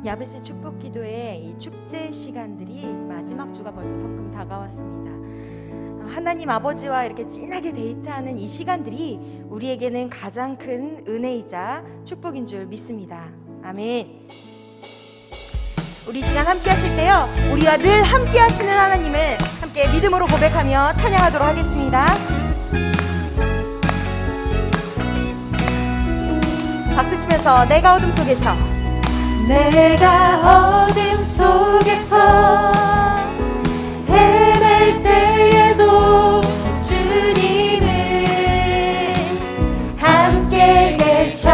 야베스 축복기도의 이 축제 시간들이 마지막 주가 벌써 성큼 다가왔습니다. 하나님 아버지와 이렇게 진하게 데이트하는 이 시간들이 우리에게는 가장 큰 은혜이자 축복인 줄 믿습니다. 아멘. 우리 이 시간 함께 하실 때요, 우리와 늘 함께 하시는 하나님을 함께 믿음으로 고백하며 찬양하도록 하겠습니다. 박수 치면서 내가 어둠 속에서, 내가 어둠 속에서 헤맬 때에도 주님은 함께 계셔.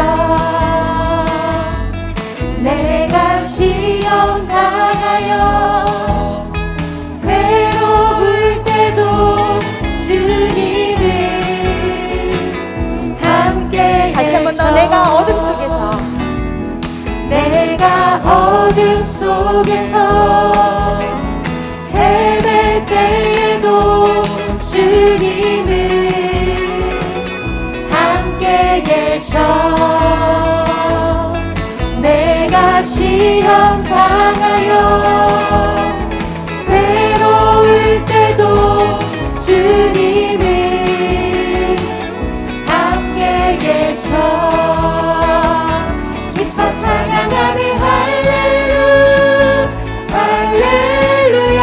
내가 시험 당하여 괴로울 때도 주님은 함께 다시 한 번 더 내가 어둠 속에서, 내가 어둠 속에서 헤맬 때에도 주님은 함께 계셔. 내가 시험 당하여 괴로울 때도 주님은 함께 계셔. 찬양하네 할렐루야 할렐루야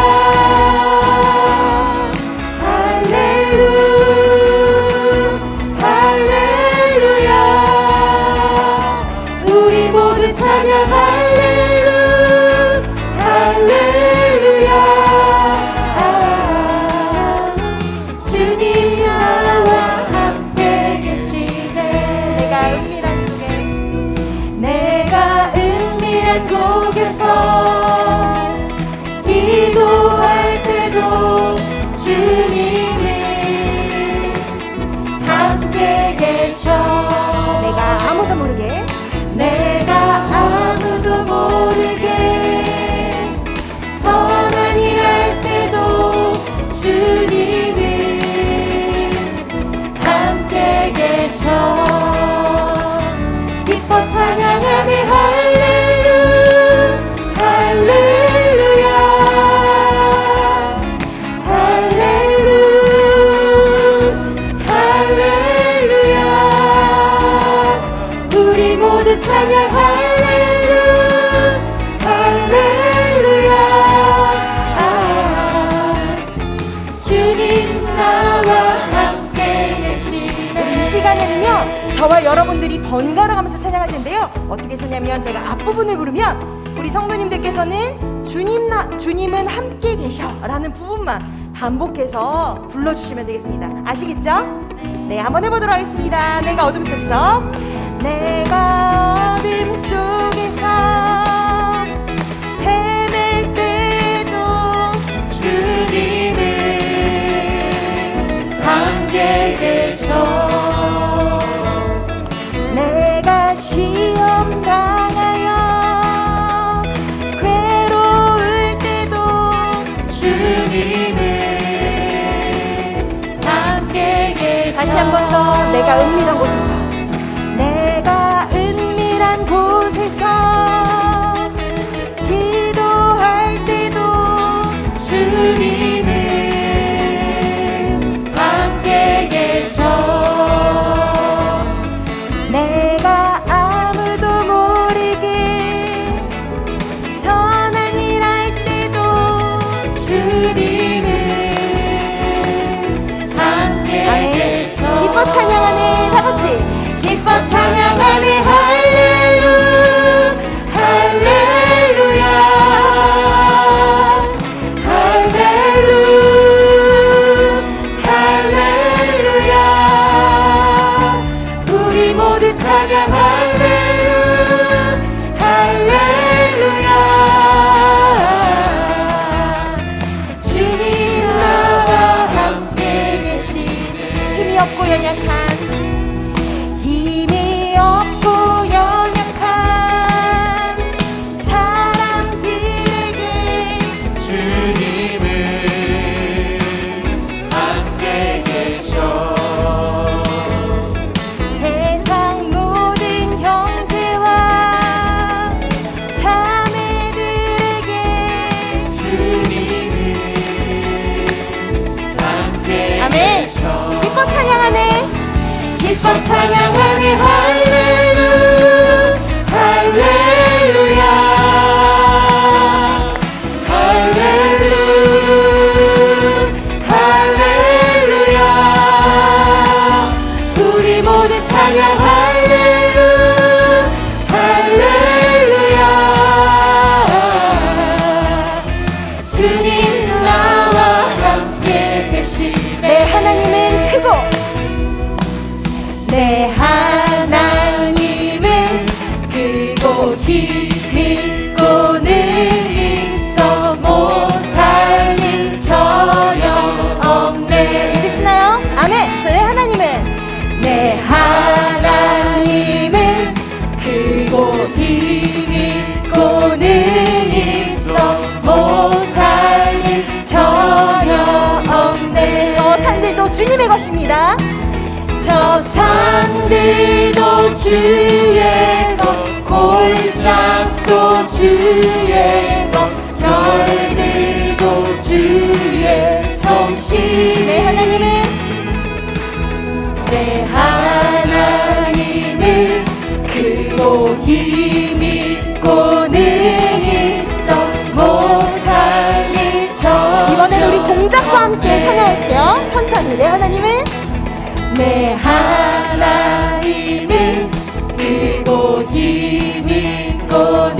할렐루야. 우리 모두 찬양 할렐루야. 주님 나와 함께 계시네. 내가 은밀한 속에서 기도할 때도 주님은 함께 계셔. 내가 아무도 모르게, 내가 아무도 모르게 선한 일 할 때도 주님은 함께 계셔. 기뻐 찬양하네 할렐루야 할렐루야. 우리 모두 찬양 할렐루야. 주님 나와 함께 계시네. 우리 이 시간에는요, 저와 여러분들이 번갈아 가면서 찬양할 텐데요, 어떻게 하냐면 제가 앞부분을 부르면 우리 성도님들께서는 주님은 함께 계셔 라는 부분만 반복해서 불러주시면 되겠습니다. 아시겠죠? 네, 한번 해보도록 하겠습니다. 내가 어둠 속에서, 내가 어둠 속에서 헤맬 때도 주님은 함께 계셔. 내가 시험 당하여 괴로울 때도 주님은 함께 계셔. 다시 한 번 더 내가 은밀한 곳에서, 내가 은밀한 곳에서 기도할 때도 주님은 함께 계셔. 내가 아무도 모르게 선한 일 할 때도 주님은 함께 계셔. 기뻐 찬양하네. 다 같이 기뻐 찬양하네 할렐루야 할렐루야. 우리 모두 찬양 할렐루야. 주님 나와 함께 계시네. 힘이 없고 연약한 사람들에게 주님은 함께 계셔. 세상 모든 형 찬양하네 할렐루야 할렐루야 할렐루야 할렐루야 우리 모두 찬양 할렐루야 할렐루야 주님 나와 함께 계시네 내 하나님은 크고 내 하나님은 크고 힘있고는 있어 못할 일 전혀 없네 믿으시나요? 아멘. 저의 하나님은 내 하나님은 크고 힘있고는 있어 못할 일 전혀 없네 저 산들도 주님의 것입니다. 저 산들도 주의 것 골짜기도 주의 것 별들도 주의 솜씨 내 하나님은 내 하나님은 크고 힘있고는 있어 못할 일 전혀 이번엔 우리 동작과 함께 찬양할게요. 천천히. 내 하나님은 내 하나님은 크고 힘있고는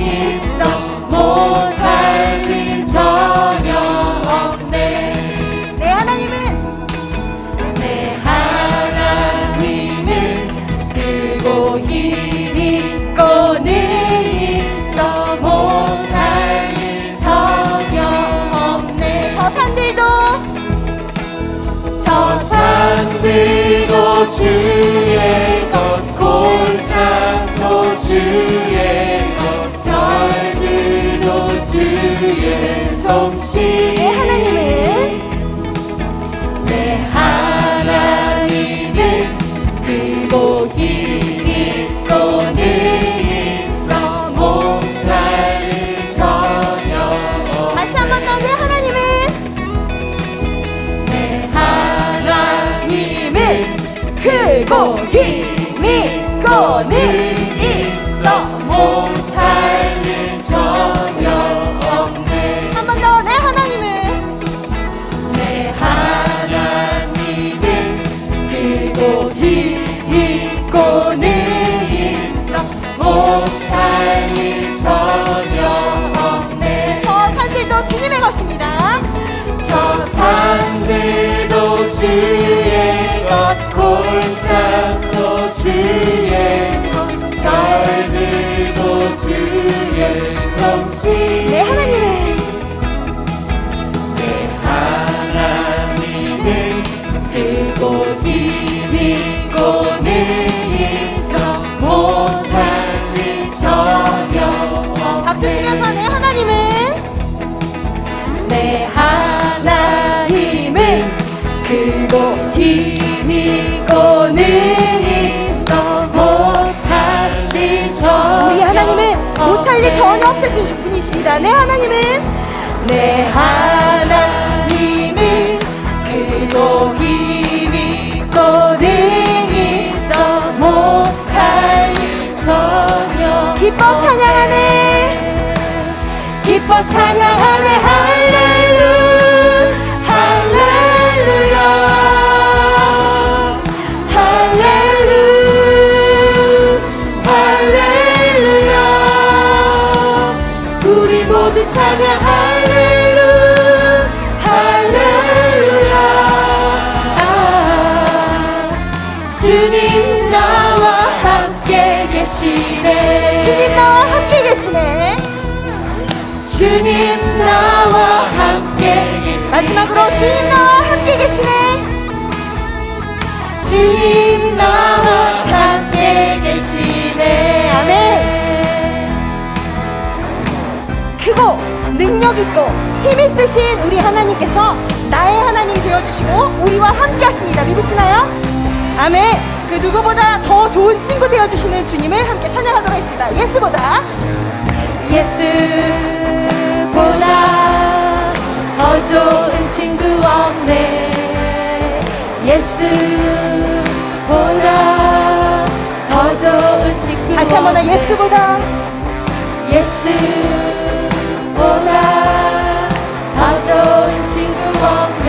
있어 못할 일 전혀 없네 내 하나님은 내 하나님은 크고 힘있고는 있어 못할 일 전혀 없네 저 산들도 저 산들도 주의 것 골짜기도 주의 것 별들도 주의 솜씨 내 하나님은 내 하나님은 크고 힘있고는 있어 못할 일 전혀 다시 한 번 더 내 하나님은 내 하나님은 크고 힘있고는 있어 못할 일 전혀 없네 한 번 더 내 하나님은 내 하나님은 크고 힘있고는 있어 못할 일 전혀 없네 저 산들도 주님의 것입니다. 저 산들도 주의 것 골짜기도 주의 것 별들도 주의 솜씨 내 하나님은 내 하나님은 크고 힘있고는 있어 못할 일 전혀 박수 없네 치면서 내 하나님은 내 하나님은 크고 힘있고는 있어 못할 일 전혀 우리 하나님은 못할 일 전혀 없으신 분이십니다. 내 하나님은 내 하나님은 크고 힘있고는 있어 못할 일 전혀 기뻐 찬양하네. 기뻐 찬양하네 할렐루야 할렐루야 할렐루야 할렐루야 우리 모두 찬양 할렐루야 할렐루야 주님 나와 함께 계시네 주님 나와 함께 계시네. 주님 나와 함께 계시네 마지막으로 주님 나와 함께 계시네. 주님 나와 함께 계시네 아멘. 크고 능력 있고 힘 있으신 우리 하나님께서 나의 하나님 되어주시고 우리와 함께 하십니다. 믿으시나요? 아멘. 그 누구보다 더 좋은 친구 되어주시는 주님을 함께 찬양하도록 하겠습니다. 예수보다 예수보다 더 좋은 친구 없네 예수보다 다시 한 번 더 예수보다 예수보다 더 좋은 친구 없네.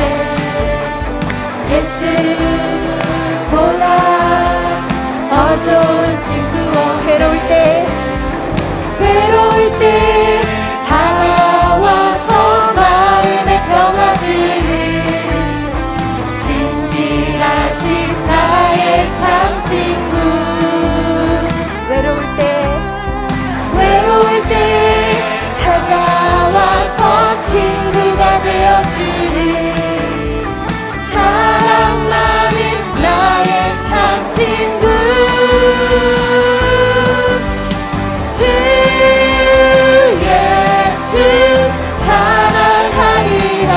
예수보다 더 좋은 친구 없네. 외로울 때 다가와서 마음의 평화 주는 신실하신 나의 참 친구. 외로울 때 찾아와서 친구가 되어주는 사랑 많은 나의 참 친구. 주 예수 사랑하리라.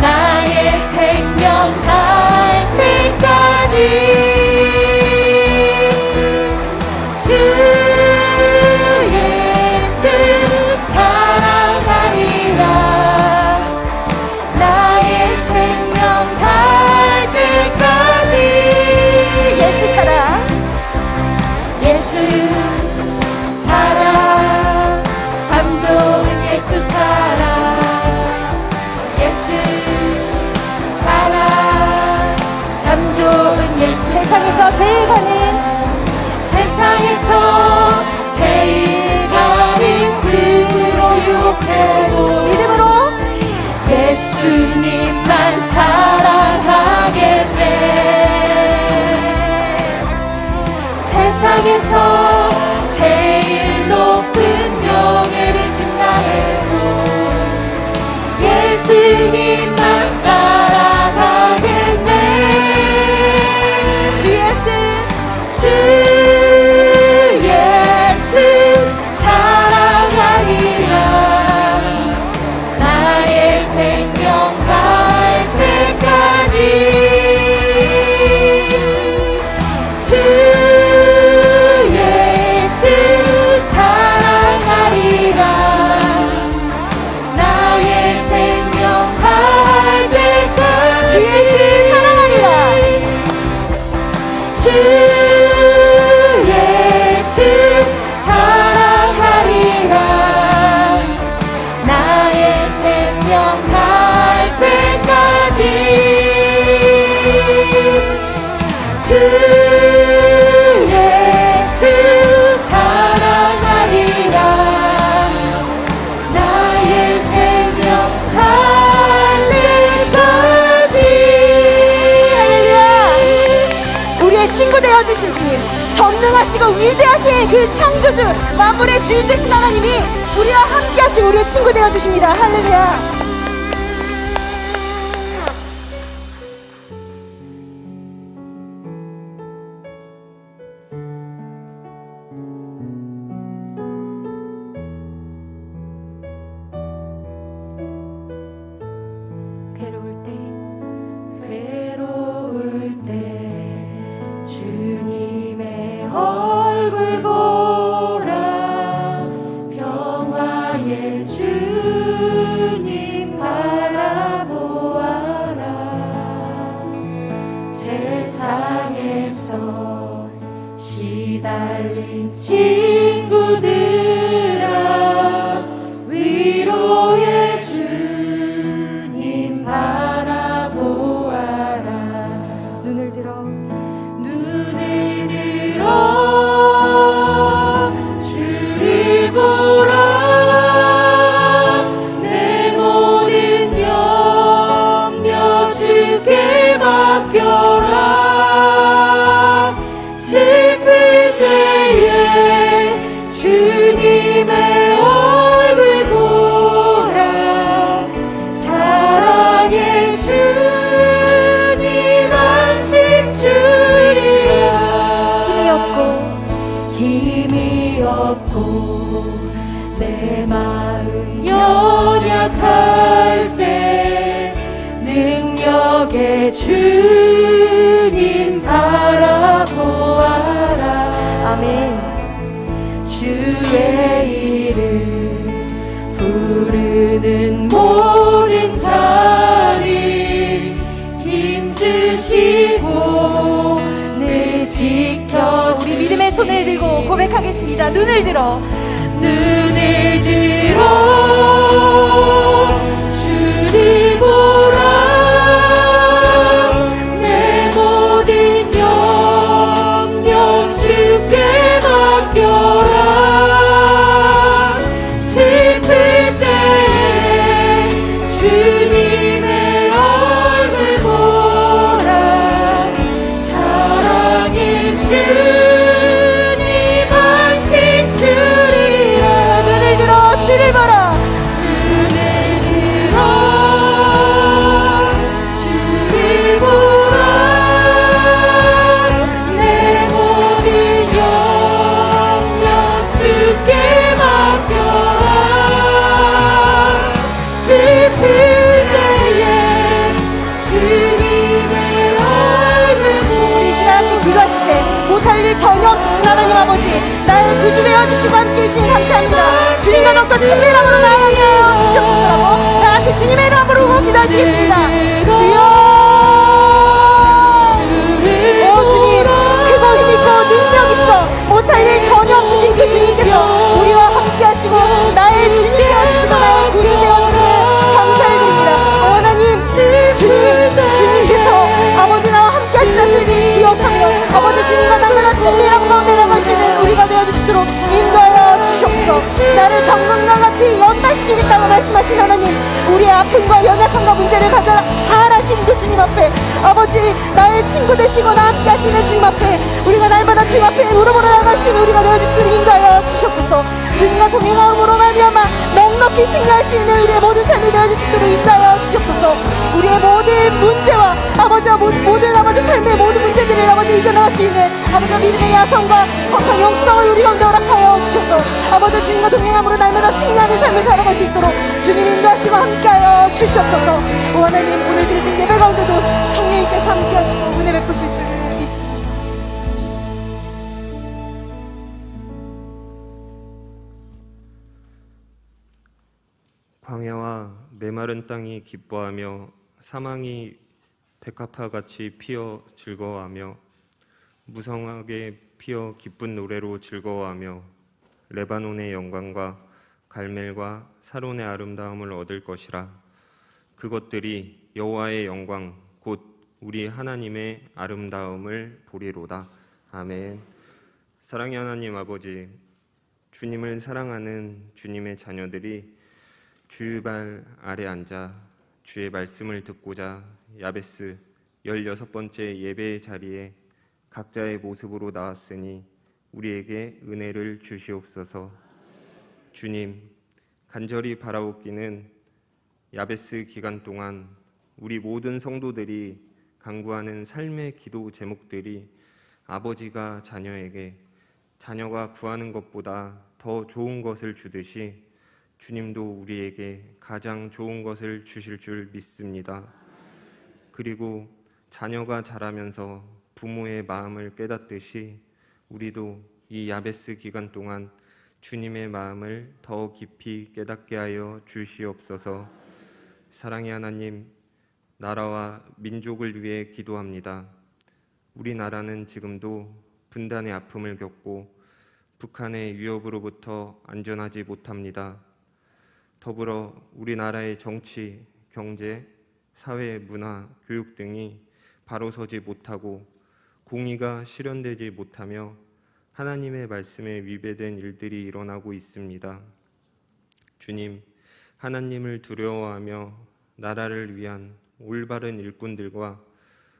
나의 생명 다할 때까지. 주 예수 사랑하리라. 나의 생명 다할 때까지. 예수 사랑 예수 사랑 참 좋은 예수 사랑. 예수 사랑 참 좋은 예수 세상에서 제일 가는 세상에서 제일 가는 그로 유혹해도 믿음으로 예수님만 사랑하겠네. 세상에서 제일 높은 명예를 증가해도 예수님만 따라가겠네. 주 예수 주 예수 사랑하리라. 나의 생명 다할 때까지. 주 예수 사랑하리라. 나의 생명 다할 때까지. 주 예수 사랑하리라. 주 예수 사랑하리라. 나의 생명 다할 때까지. 주 예수 사랑하리라. 나의 생명 다할 때까지. 할렐루야. 우리의 친구 되어주신 주님, 전능하시고 위대하신 그 창조주 만물의 주인 되신 하나님이 우리와 함께 하시고 우리의 친구 되어주십니다. 할렐루야. 괴로울 때 주님의 얼굴 보라. 평화의 주님 바라보아라. 세상에서 시달린 친구들아, 위로의 주님 바라보아라. 눈을 들어 주를 보라. 내 모든 염려 주께 맡겨라. 슬플 때에 주님의 얼굴 보라. 사랑의 주님 안식 주리라. 힘이 없고 내 마음 연약할 때 능력의 주님 바라보아라. 아멘. 주의 이름 부르는 모든 자리 힘주시고 늘 지켜 우리 믿음의 손을 들고 고백하겠습니다. 눈을 들어 주를 보라. 내 모든 염려 주께 맡겨라. 슬플 때에 주님의 얼굴 보라. 사랑의 주님 안식 주리라. 눈을 들어 주를 보라. 주를 보라. 내 모든 염려 주께 맡겨라. 슬플 때에 주님의 얼굴 우리 신하나님 귀가하실 때 못할 일 전혀 없으신 하나님 아버지, 나의 구주되어 주시고 함께 해주신 감사합니다. 주님과 더욱더 친밀함으로 나아가게 주시옵소서. 다 같이 주님의 이름으로 기도해 주겠습니다. 주여, 오 주님, 크고 힘있고 능력 있어 못할 일 전혀 없으신 그 주님께서 우리와 함께 하시고 나의 주님 되어주시고 나의 구주 되어주시고 감사를 드립니다. 오 하나님, 주님께서 아버지 나와 함께 하신 것을 기억하며 아버지 주님과 날마다 친밀한 가운데 나갈 수 있는 우리가 되어줄 수 있도록 인도하여 주시옵소서. 나를 정금과 같이 연단시키겠다고 말씀하신 하나님, 우리의 아픔과 연약함과 문제를 가져라 잘 아신 그 주님 앞에 아버지, 나의 친구 되시고 나 함께 하시는 주님 앞에 우리가 날마다 주님 앞에 무릎으로 나갈 수 있는 우리가 되어줄 수 있도록 인도하여 주시옵소서. 주님과 동행함으로 말미암아 넉넉히 승리할 수 있는 우리의 모든 삶이 되어줄 수 있도록 인도하여 주시옵소서. 우리의 모든 문제와 아버지와 모든 아버지 삶의 모든 문제들을 아버지 이겨나갈 수 있는 아버지 믿음의 야성과 거룩한 영성을 우리 가운데 허락하여 주셔서 아버지 주님과 동행함으로 날마다 승리하는 삶을 살아갈 수 있도록 주님 인도하시고 함께하여 주시옵소서. 오 하나님, 오늘 드리신 예배 가운데도 성령님께서 함께하시고 은혜 베푸실 줄 믿습니다. 광야와 메마른 땅이 기뻐하며 사망이 백합화같이 피어 즐거워하며 무성하게 피어 기쁜 노래로 즐거워하며 레바논의 영광과 갈멜과 사론의 아름다움을 얻을 것이라. 그것들이 여호와의 영광 곧 우리 하나님의 아름다움을 보리로다. 아멘. 사랑의 하나님 아버지, 주님을 사랑하는 주님의 자녀들이 주의 발 아래 앉아 주의 말씀을 듣고자 야베스 16번째 예배의 자리에 각자의 모습으로 나왔으니 우리에게 은혜를 주시옵소서. 주님, 간절히 바라옵기는 야베스 기간 동안 우리 모든 성도들이 간구하는 삶의 기도 제목들이 아버지가 자녀에게, 자녀가 구하는 것보다 더 좋은 것을 주듯이 주님도 우리에게 가장 좋은 것을 주실 줄 믿습니다. 그리고 자녀가 자라면서 부모의 마음을 깨닫듯이 우리도 이 야베스 기간 동안 주님의 마음을 더 깊이 깨닫게 하여 주시옵소서. 사랑의 하나님, 나라와 민족을 위해 기도합니다. 우리나라는 지금도 분단의 아픔을 겪고 북한의 위협으로부터 안전하지 못합니다. 더불어 우리나라의 정치, 경제, 사회, 문화, 교육 등이 바로 서지 못하고 공의가 실현되지 못하며 하나님의 말씀에 위배된 일들이 일어나고 있습니다. 주님, 하나님을 두려워하며 나라를 위한 올바른 일꾼들과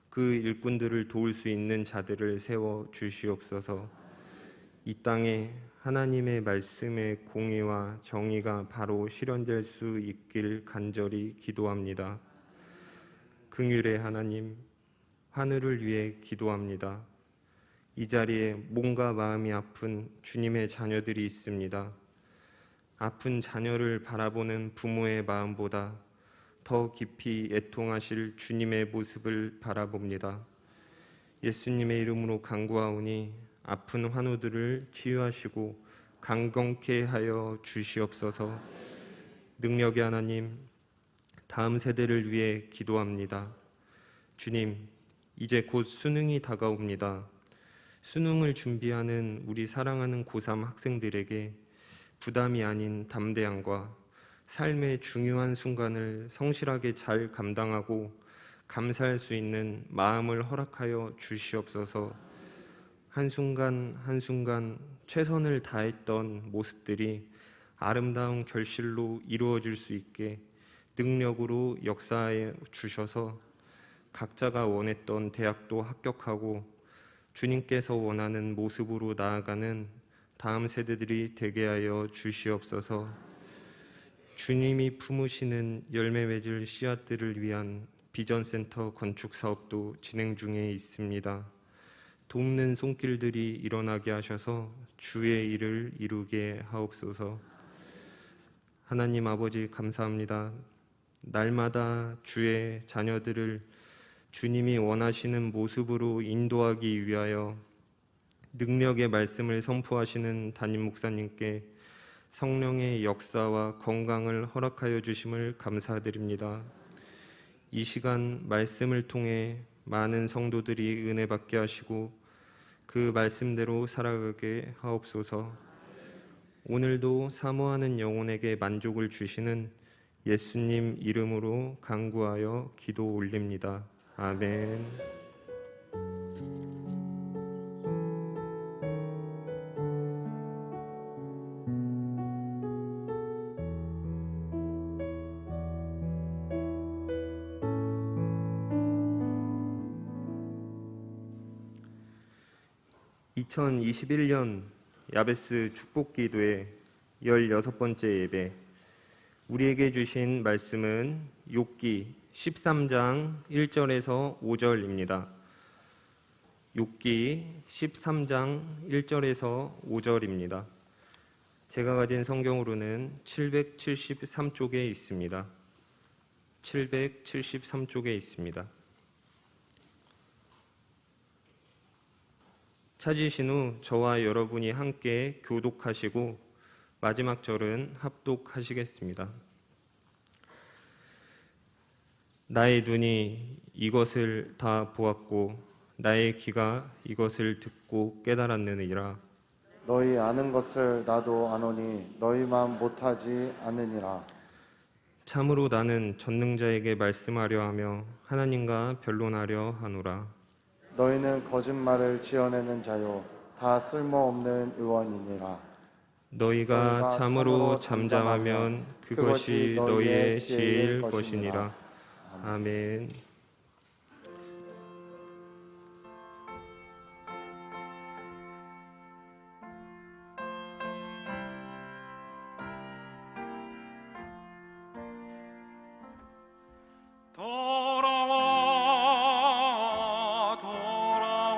그 일꾼들을 도울 수 있는 자들을 세워 주시옵소서. 이 땅에 하나님의 말씀의 공의와 정의가 바로 실현될 수 있길 간절히 기도합니다. 긍휼의 하나님, 하늘을 위해 기도합니다. 이 자리에 몸과 마음이 아픈 주님의 자녀들이 있습니다. 아픈 자녀를 바라보는 부모의 마음보다 더 깊이 애통하실 주님의 모습을 바라봅니다. 예수님의 이름으로 간구하오니 아픈 환우들을 치유하시고 강건케 하여 주시옵소서. 능력의 하나님, 다음 세대를 위해 기도합니다. 주님, 이제 곧 수능이 다가옵니다. 수능을 준비하는 우리 사랑하는 고3 학생들에게 부담이 아닌 담대함과 삶의 중요한 순간을 성실하게 잘 감당하고 감사할 수 있는 마음을 허락하여 주시옵소서. 한순간 한순간 최선을 다했던 모습들이 아름다운 결실로 이루어질 수 있게 능력으로 역사해 주셔서 각자가 원했던 대학도 합격하고 주님께서 원하는 모습으로 나아가는 다음 세대들이 되게 하여 주시옵소서. 주님이 품으시는 열매 맺을 씨앗들을 위한 비전센터 건축 사업도 진행 중에 있습니다. 돕는 손길들이 일어나게 하셔서 주의 일을 이루게 하옵소서. 하나님 아버지 감사합니다. 날마다 주의 자녀들을 주님이 원하시는 모습으로 인도하기 위하여 능력의 말씀을 선포하시는 담임 목사님께 성령의 역사와 건강을 허락하여 주심을 감사드립니다. 이 시간 말씀을 통해 많은 성도들이 은혜 받게 하시고 그 말씀대로 살아가게 하옵소서. 오늘도 사모하는 영혼에게 만족을 주시는 예수님 이름으로 간구하여 기도 올립니다. 아멘. 2021년 야베스 축복기도의 16번째 예배, 우리에게 주신 말씀은 욥기 13장 1절에서 5절입니다. 욥기 13장 1절에서 5절입니다. 제가 가진 성경으로는 773쪽에 있습니다. 773쪽에 있습니다. 찾으신 후 저와 여러분이 함께 교독하시고 마지막 절은 합독하시겠습니다. 나의 눈이 이것을 다 보았고 나의 귀가 이것을 듣고 깨달았느니라. 너희 아는 것을 나도 아노니 너희만 못하지 않으니라. 참으로 나는 전능자에게 말씀하려 하며 하나님과 변론하려 하노라. 너희는 거짓말을 지어내는 자요 다 쓸모없는 의원이니라. 너희가 참으로 잠잠하면 그것이 너희의 지혜일 것이니라. 아멘. 돌아와 돌아와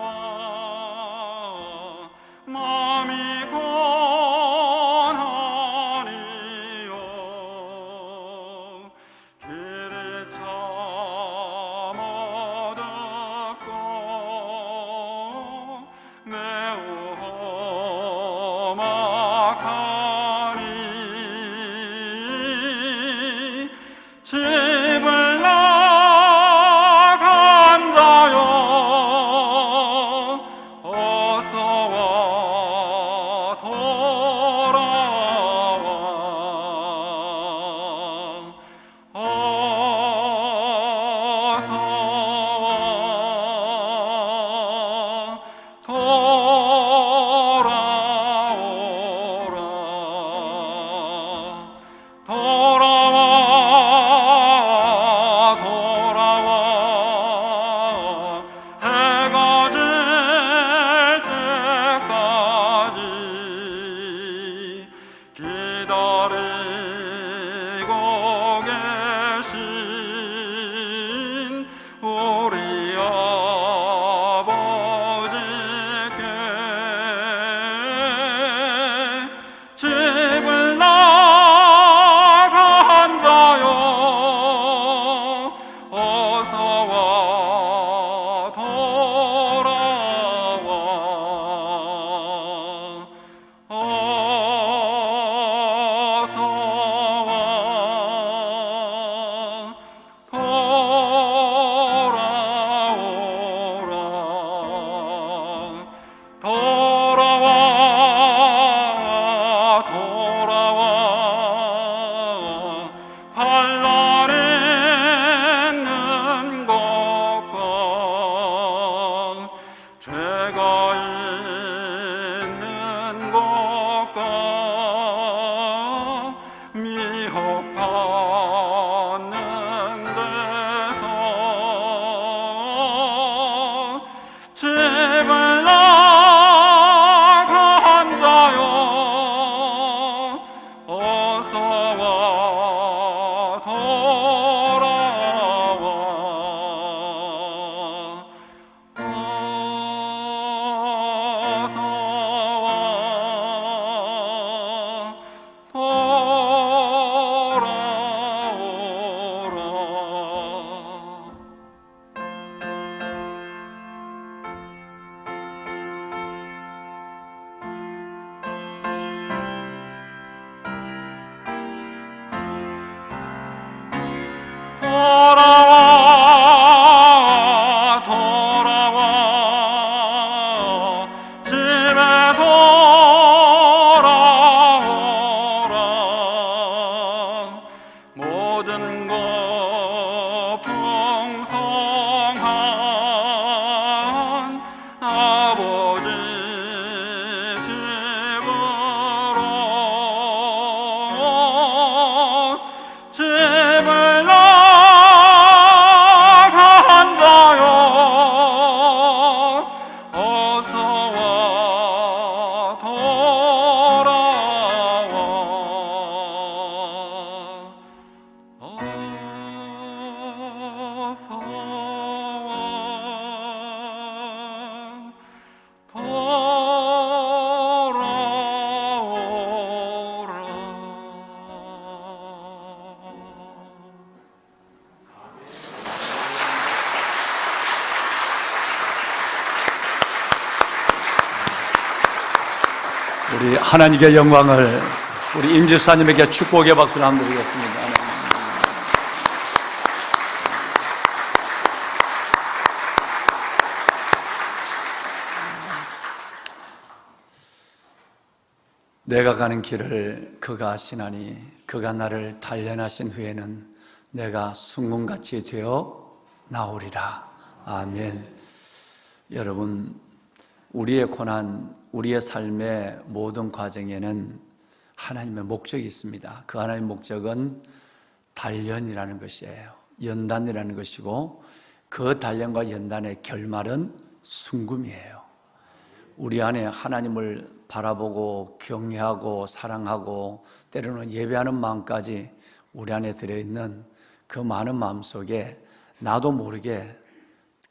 마음이 권하니요 길이 참 어둡고 매우 험악하니 집을 나간 자여 어서와 돌아와 어서와 돌아오라. 돌아와 해가 질 때까지 기다리고 계신 우리 아버지께 돌아와 돌아와 할 날 있는 것과 죄가 있는 것과 미혹받는 데서 제발 나간 자여 어서 와 돌아와 어서 와 돌아오라. 돌아와 돌아와 집에 돌아오라. 모든 것 풍성한 아버지 집으로 제발 나간 자여 어서 와 돌아와 어서 와 돌아오라. 우리 하나님의 영광을 우리 임집사님에게 축복의 박수를 한번 드리겠습니다. 내가 가는 길을 그가 아시나니 그가 나를 단련하신 후에는 내가 순금같이 되어 나오리라. 아멘. 여러분, 우리의 고난, 우리의 삶의 모든 과정에는 하나님의 목적이 있습니다. 그 하나님의 목적은 단련이라는 것이에요. 연단이라는 것이고, 그 단련과 연단의 결말은 순금이에요. 우리 안에 하나님을 바라보고 경외하고 사랑하고 때로는 예배하는 마음까지 우리 안에 들어있는 그 많은 마음 속에 나도 모르게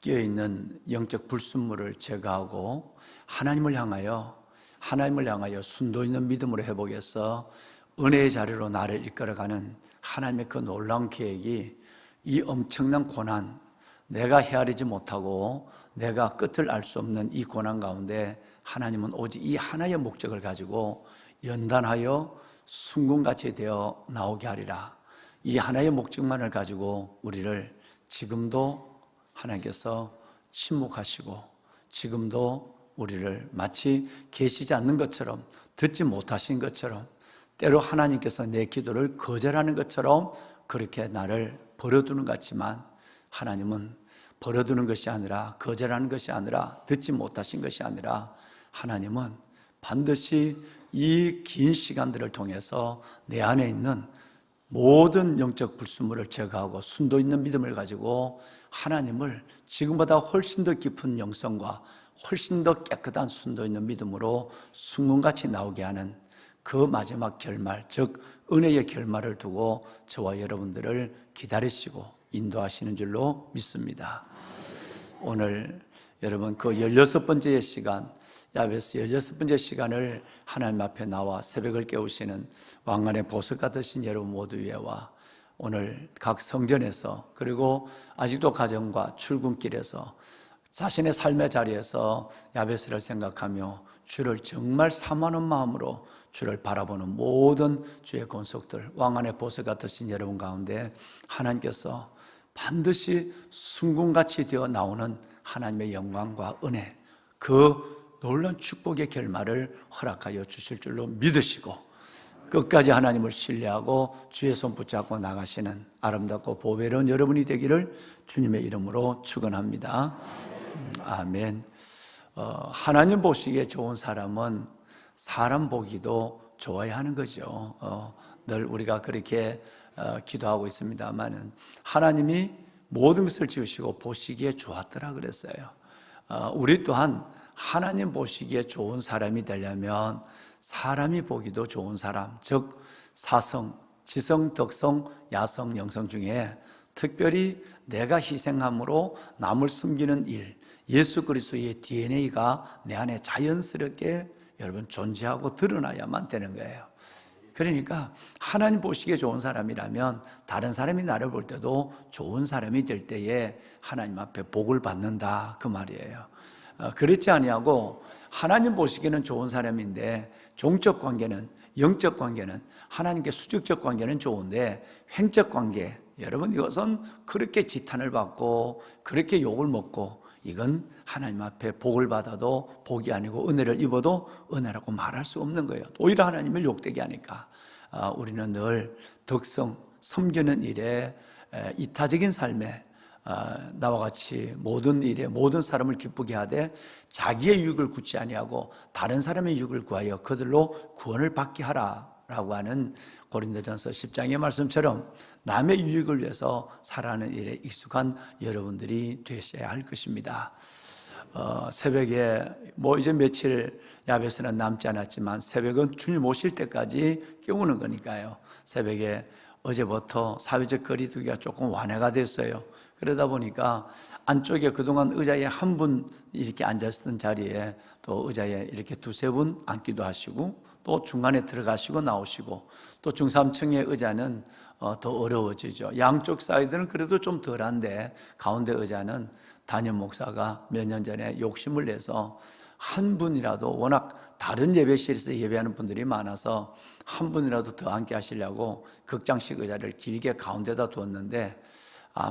끼어있는 영적 불순물을 제거하고 하나님을 향하여 순도 있는 믿음으로 회복해서 은혜의 자리로 나를 이끌어가는 하나님의 그 놀라운 계획이 이 엄청난 고난, 내가 헤아리지 못하고 내가 끝을 알 수 없는 이 고난 가운데 하나님은 오직 이 하나의 목적을 가지고 연단하여 순금같이 되어 나오게 하리라. 이 하나의 목적만을 가지고 우리를 지금도 하나님께서 침묵하시고 지금도 우리를 마치 계시지 않는 것처럼 듣지 못하신 것처럼 때로 하나님께서 내 기도를 거절하는 것처럼 그렇게 나를 버려두는 것 같지만 하나님은 버려두는 것이 아니라 거절하는 것이 아니라 듣지 못하신 것이 아니라 하나님은 반드시 이 긴 시간들을 통해서 내 안에 있는 모든 영적 불순물을 제거하고 순도 있는 믿음을 가지고 하나님을 지금보다 훨씬 더 깊은 영성과 훨씬 더 깨끗한 순도 있는 믿음으로 순금같이 나오게 하는 그 마지막 결말, 즉 은혜의 결말을 두고 저와 여러분들을 기다리시고 인도하시는 줄로 믿습니다. 오늘 여러분 그 16번째 시간, 야베스 16번째 시간을 하나님 앞에 나와 새벽을 깨우시는 왕관의 보석 같으신 여러분 모두 위에와 오늘 각 성전에서 그리고 아직도 가정과 출근길에서 자신의 삶의 자리에서 야베스를 생각하며 주를 정말 사모하는 마음으로 주를 바라보는 모든 주의 권속들, 왕관의 보석 같으신 여러분 가운데 하나님께서 반드시 순금같이 되어 나오는 하나님의 영광과 은혜, 그 놀라운 축복의 결말을 허락하여 주실 줄로 믿으시고 끝까지 하나님을 신뢰하고 주의 손 붙잡고 나가시는 아름답고 보배로운 여러분이 되기를 주님의 이름으로 축원합니다. 아멘. 하나님 보시기에 좋은 사람은 사람 보기도 좋아야 하는 거죠. 늘 우리가 그렇게 기도하고 있습니다만은 하나님이 모든 것을 지으시고 보시기에 좋았더라 그랬어요. 우리 또한 하나님 보시기에 좋은 사람이 되려면 사람이 보기도 좋은 사람, 즉 사성, 지성, 덕성, 야성, 영성 중에 특별히 내가 희생함으로 남을 숨기는 일, 예수 그리스도의 DNA가 내 안에 자연스럽게 여러분 존재하고 드러나야만 되는 거예요. 그러니까 하나님 보시기에 좋은 사람이라면 다른 사람이 나를 볼 때도 좋은 사람이 될 때에 하나님 앞에 복을 받는다 그 말이에요. 그렇지 아니하고 하나님 보시기에는 좋은 사람인데 종적 관계는, 영적 관계는, 하나님께 수직적 관계는 좋은데 횡적 관계, 여러분 이것은 그렇게 지탄을 받고 그렇게 욕을 먹고 이건 하나님 앞에 복을 받아도 복이 아니고 은혜를 입어도 은혜라고 말할 수 없는 거예요. 오히려 하나님을 욕되게 하니까 우리는 늘 덕성, 섬기는 일에 이타적인 삶에 나와 같이 모든 일에 모든 사람을 기쁘게 하되 자기의 유익을 굳지 아니하고 다른 사람의 유익을 구하여 그들로 구원을 받게 하라라고 하는 고린도전서 10장의 말씀처럼 남의 유익을 위해서 살아가는 일에 익숙한 여러분들이 되셔야 할 것입니다. 새벽에 이제 며칠 야베스는 남지 않았지만 새벽은 주님 오실 때까지 깨우는 거니까요. 새벽에 어제부터 사회적 거리두기가 조금 완화가 됐어요. 그러다 보니까 안쪽에 그동안 의자에 한 분 이렇게 앉았던 자리에 또 의자에 이렇게 두세 분 앉기도 하시고 또 중간에 들어가시고 나오시고 또 중삼층의 의자는 더 어려워지죠. 양쪽 사이드는 그래도 좀 덜한데 가운데 의자는 담임 목사가 몇 년 전에 욕심을 내서 한 분이라도 워낙 다른 예배실에서 예배하는 분들이 많아서 한 분이라도 더 앉게 하시려고 극장식 의자를 길게 가운데다 두었는데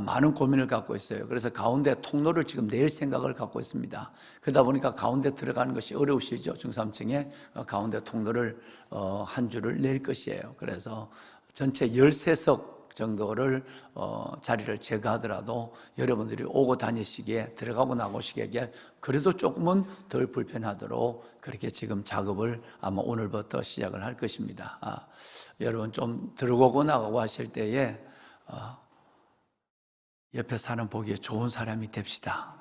많은 고민을 갖고 있어요. 그래서 가운데 통로를 지금 낼 생각을 갖고 있습니다. 그러다 보니까 가운데 들어가는 것이 어려우시죠. 중삼층에 가운데 통로를 한 줄을 낼 것이에요. 그래서 전체 13석 정도를 자리를 제거하더라도 여러분들이 오고 다니시기에 들어가고 나오시기에 그래도 조금은 덜 불편하도록 그렇게 지금 작업을 아마 오늘부터 시작을 할 것입니다. 여러분 좀 들어오고 나가고 하실 때에 옆에 사람 보기에 좋은 사람이 됩시다.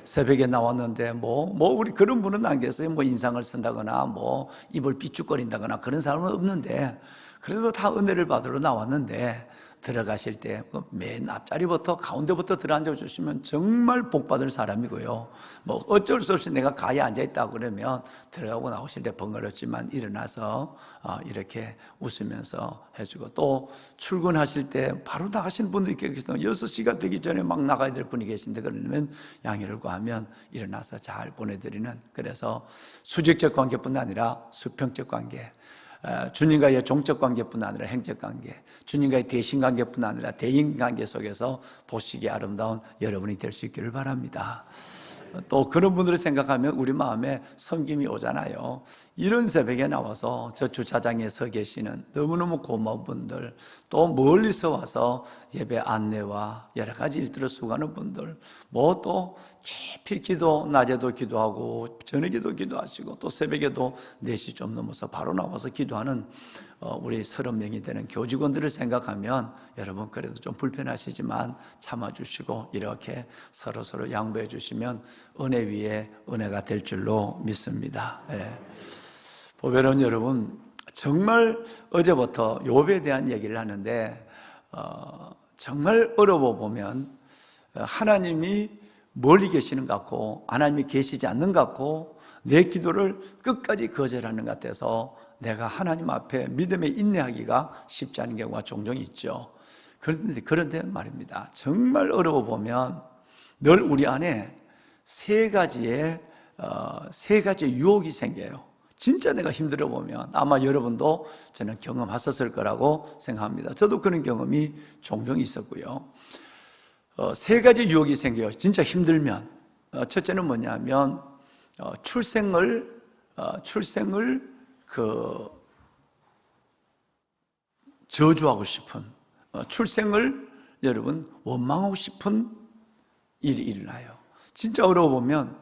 새벽에 나왔는데 우리 그런 분은 안 계세요. 인상을 쓴다거나 입을 삐죽거린다거나 그런 사람은 없는데 그래도 다 은혜를 받으러 나왔는데 들어가실 때 맨 앞자리부터 가운데부터 들어앉아 주시면 정말 복 받을 사람이고요. 어쩔 수 없이 내가 가에 앉아 있다 그러면 들어가고 나오실 때 번거롭지만 일어나서 이렇게 웃으면서 해주고 또 출근하실 때 바로 나가시는 분들이 계시던 6시가 되기 전에 막 나가야 될 분이 계신데 그러면 양해를 구하면 일어나서 잘 보내드리는 그래서 수직적 관계뿐 아니라 수평적 관계 주님과의 종적 관계뿐 아니라 행적 관계, 주님과의 대신 관계뿐 아니라 대인 관계 속에서 보시기에 아름다운 여러분이 될 수 있기를 바랍니다. 또 그런 분들을 생각하면 우리 마음에 섬김이 오잖아요. 이런 새벽에 나와서 저 주차장에 서 계시는 너무너무 고마운 분들, 또 멀리서 와서 예배 안내와 여러 가지 일들을 수고하는 분들, 또 깊이 낮에도 기도하고 저녁에도 기도하시고 또 새벽에도 4시 좀 넘어서 바로 나와서 기도하는 우리 30명이 되는 교직원들을 생각하면 여러분 그래도 좀 불편하시지만 참아주시고 이렇게 서로 양보해 주시면 은혜 위에 은혜가 될 줄로 믿습니다. 보배로운 여러분, 정말 어제부터 욥에 대한 얘기를 하는데 정말 어려워 보면 하나님이 멀리 계시는 것 같고 하나님이 계시지 않는 것 같고 내 기도를 끝까지 거절하는 것 같아서 내가 하나님 앞에 믿음에 인내하기가 쉽지 않은 경우가 종종 있죠. 그런데 말입니다. 정말 어려워 보면 늘 우리 안에 세 가지의 유혹이 생겨요. 진짜 내가 힘들어 보면 아마 여러분도 저는 경험하셨을 거라고 생각합니다. 저도 그런 경험이 종종 있었고요. 3가지 유혹이 생겨요. 진짜 힘들면. 첫째는 뭐냐면 출생을 저주하고 싶은, 출생을 여러분 원망하고 싶은 일이 일어나요. 진짜 어려워보면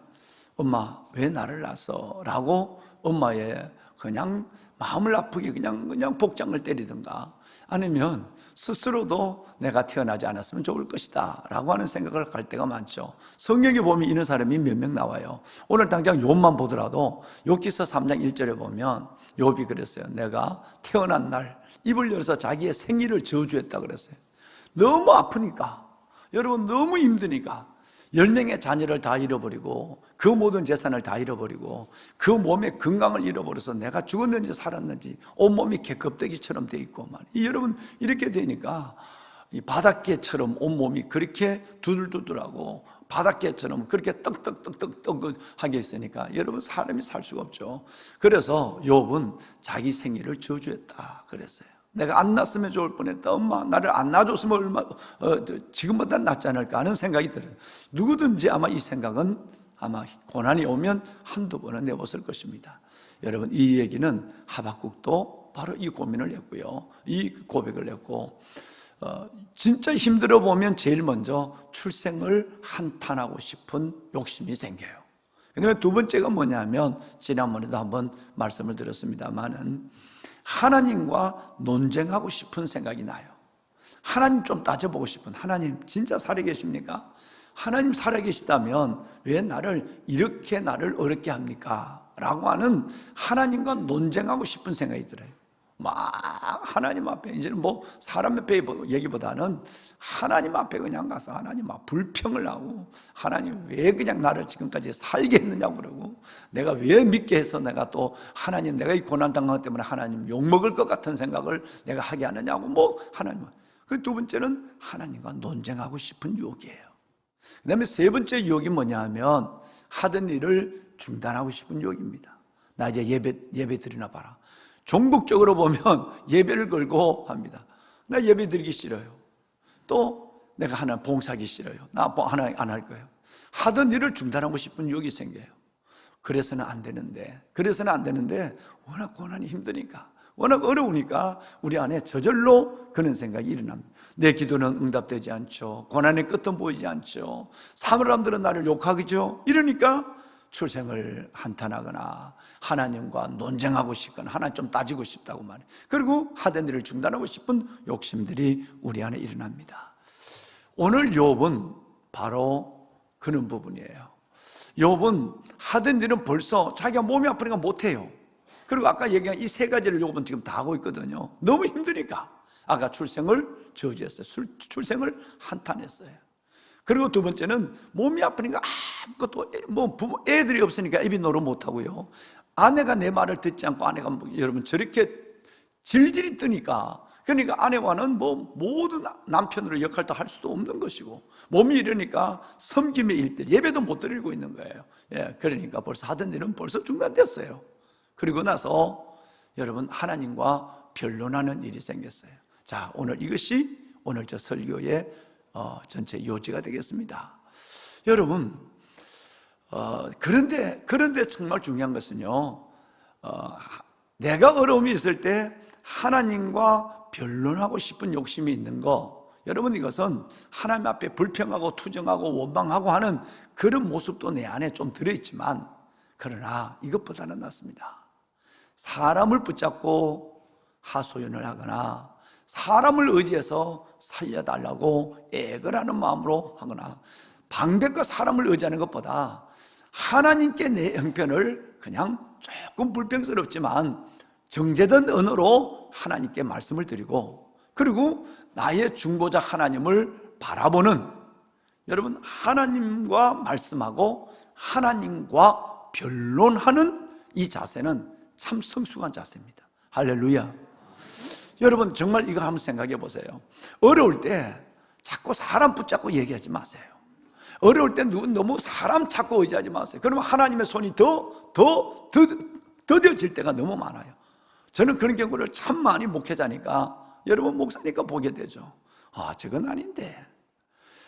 엄마 왜 나를 낳았어? 라고 엄마의 그냥 마음을 아프게 그냥 복장을 때리든가, 아니면 스스로도 내가 태어나지 않았으면 좋을 것이다 라고 하는 생각을 할 때가 많죠. 성경에 보면 이런 사람이 몇 명 나와요. 오늘 당장 욥만 보더라도 욥기서 3장 1절에 보면 욥이 그랬어요. 내가 태어난 날 입을 열어서 자기의 생일을 저주했다 그랬어요. 너무 아프니까, 여러분 너무 힘드니까 10명의 자녀를 다 잃어버리고 그 모든 재산을 다 잃어버리고 그 몸의 건강을 잃어버려서 내가 죽었는지 살았는지 온몸이 개껍데기처럼 돼 있고 말이에요. 여러분 이렇게 되니까 이 바닷개처럼 온몸이 그렇게 두들두들하고 바닷개처럼 그렇게 떡떡떡떡떡하게 있으니까 여러분 사람이 살 수가 없죠. 그래서 욥은 자기 생일을 저주했다 그랬어요. 내가 안 낳았으면 좋을 뻔했다. 엄마 나를 안 낳아줬으면 지금보다 낫지 않을까 하는 생각이 들어요. 누구든지 아마 이 생각은 아마 고난이 오면 한두 번은 내봤을 것입니다. 여러분 이 얘기는 하박국도 바로 이 고민을 했고요, 이 고백을 했고, 진짜 힘들어 보면 제일 먼저 출생을 한탄하고 싶은 욕심이 생겨요. 그다음에 두 번째가 뭐냐면 지난번에도 한번 말씀을 드렸습니다만은 하나님과 논쟁하고 싶은 생각이 나요. 하나님 좀 따져보고 싶은, 하나님 진짜 살아계십니까? 하나님 살아계시다면 왜 이렇게 나를 어렵게 합니까? 라고 하는 하나님과 논쟁하고 싶은 생각이 들어요. 막 하나님 앞에, 이제는 뭐 사람 앞에 얘기보다는 하나님 앞에 그냥 가서 하나님 막 불평을 하고, 하나님 왜 그냥 나를 지금까지 살게 했느냐고 그러고, 내가 왜 믿게 해서 내가 또 하나님, 내가 이 고난당한 것 때문에 하나님 욕먹을 것 같은 생각을 내가 하게 하느냐고, 뭐 하나님. 그 두 번째는 하나님과 논쟁하고 싶은 유혹이에요. 그 다음에 세 번째 유혹이 뭐냐 하면 하던 일을 중단하고 싶은 유혹입니다. 나 이제 예배 드리나 봐라. 종국적으로 보면 예배를 걸고 합니다. 나 예배 드리기 싫어요. 또 내가 하나 봉사하기 싫어요. 나 하나 안 할 거예요. 하던 일을 중단하고 싶은 유혹이 생겨요. 그래서는 안 되는데 워낙 고난이 힘드니까, 워낙 어려우니까 우리 안에 저절로 그런 생각이 일어납니다. 내 기도는 응답되지 않죠. 고난의 끝은 보이지 않죠. 사람들은 나를 욕하겠죠. 이러니까 출생을 한탄하거나 하나님과 논쟁하고 싶거나 하나님 좀 따지고 싶다고 말해요. 그리고 하던 일을 중단하고 싶은 욕심들이 우리 안에 일어납니다. 오늘 욥은 바로 그런 부분이에요. 욥은 하던 일은 벌써 자기가 몸이 아프니까 못해요. 그리고 아까 얘기한 이 세 가지를 욥은 지금 다 하고 있거든요. 너무 힘드니까. 아까 출생을 저주했어요. 출생을 한탄했어요. 그리고 두 번째는 몸이 아프니까 아무것도, 뭐 부모, 애들이 없으니까 입이 노릇 못하고요. 아내가 내 말을 듣지 않고, 아내가 여러분 저렇게 질질이 뜨니까, 그러니까 아내와는 뭐 모든 남편으로 역할도 할 수도 없는 것이고, 몸이 이러니까 섬김의 일들, 예배도 못 드리고 있는 거예요. 예, 그러니까 벌써 하던 일은 벌써 중단됐어요. 그리고 나서 여러분 하나님과 변론하는 일이 생겼어요. 자, 오늘 이것이 오늘 저 설교의 전체 요지가 되겠습니다. 여러분, 그런데 정말 중요한 것은요, 내가 어려움이 있을 때 하나님과 변론하고 싶은 욕심이 있는 거, 여러분 이것은 하나님 앞에 불평하고 투정하고 원망하고 하는 그런 모습도 내 안에 좀 들어있지만, 그러나 이것보다는 낫습니다. 사람을 붙잡고 하소연을 하거나 사람을 의지해서 살려달라고 애걸하는 마음으로 하거나 방백과 사람을 의지하는 것보다 하나님께 내 형편을 그냥 조금 불평스럽지만 정제된 언어로 하나님께 말씀을 드리고, 그리고 나의 중보자 하나님을 바라보는, 여러분 하나님과 말씀하고 하나님과 변론하는 이 자세는 참 성숙한 자세입니다. 할렐루야. 여러분 정말 이거 한번 생각해 보세요. 어려울 때 자꾸 사람 붙잡고 얘기하지 마세요. 어려울 때 너무 사람 찾고 의지하지 마세요. 그러면 하나님의 손이 더뎌질 때가 너무 많아요. 저는 그런 경우를 참 많이 목회자니까, 여러분 목사니까 보게 되죠. 아, 저건 아닌데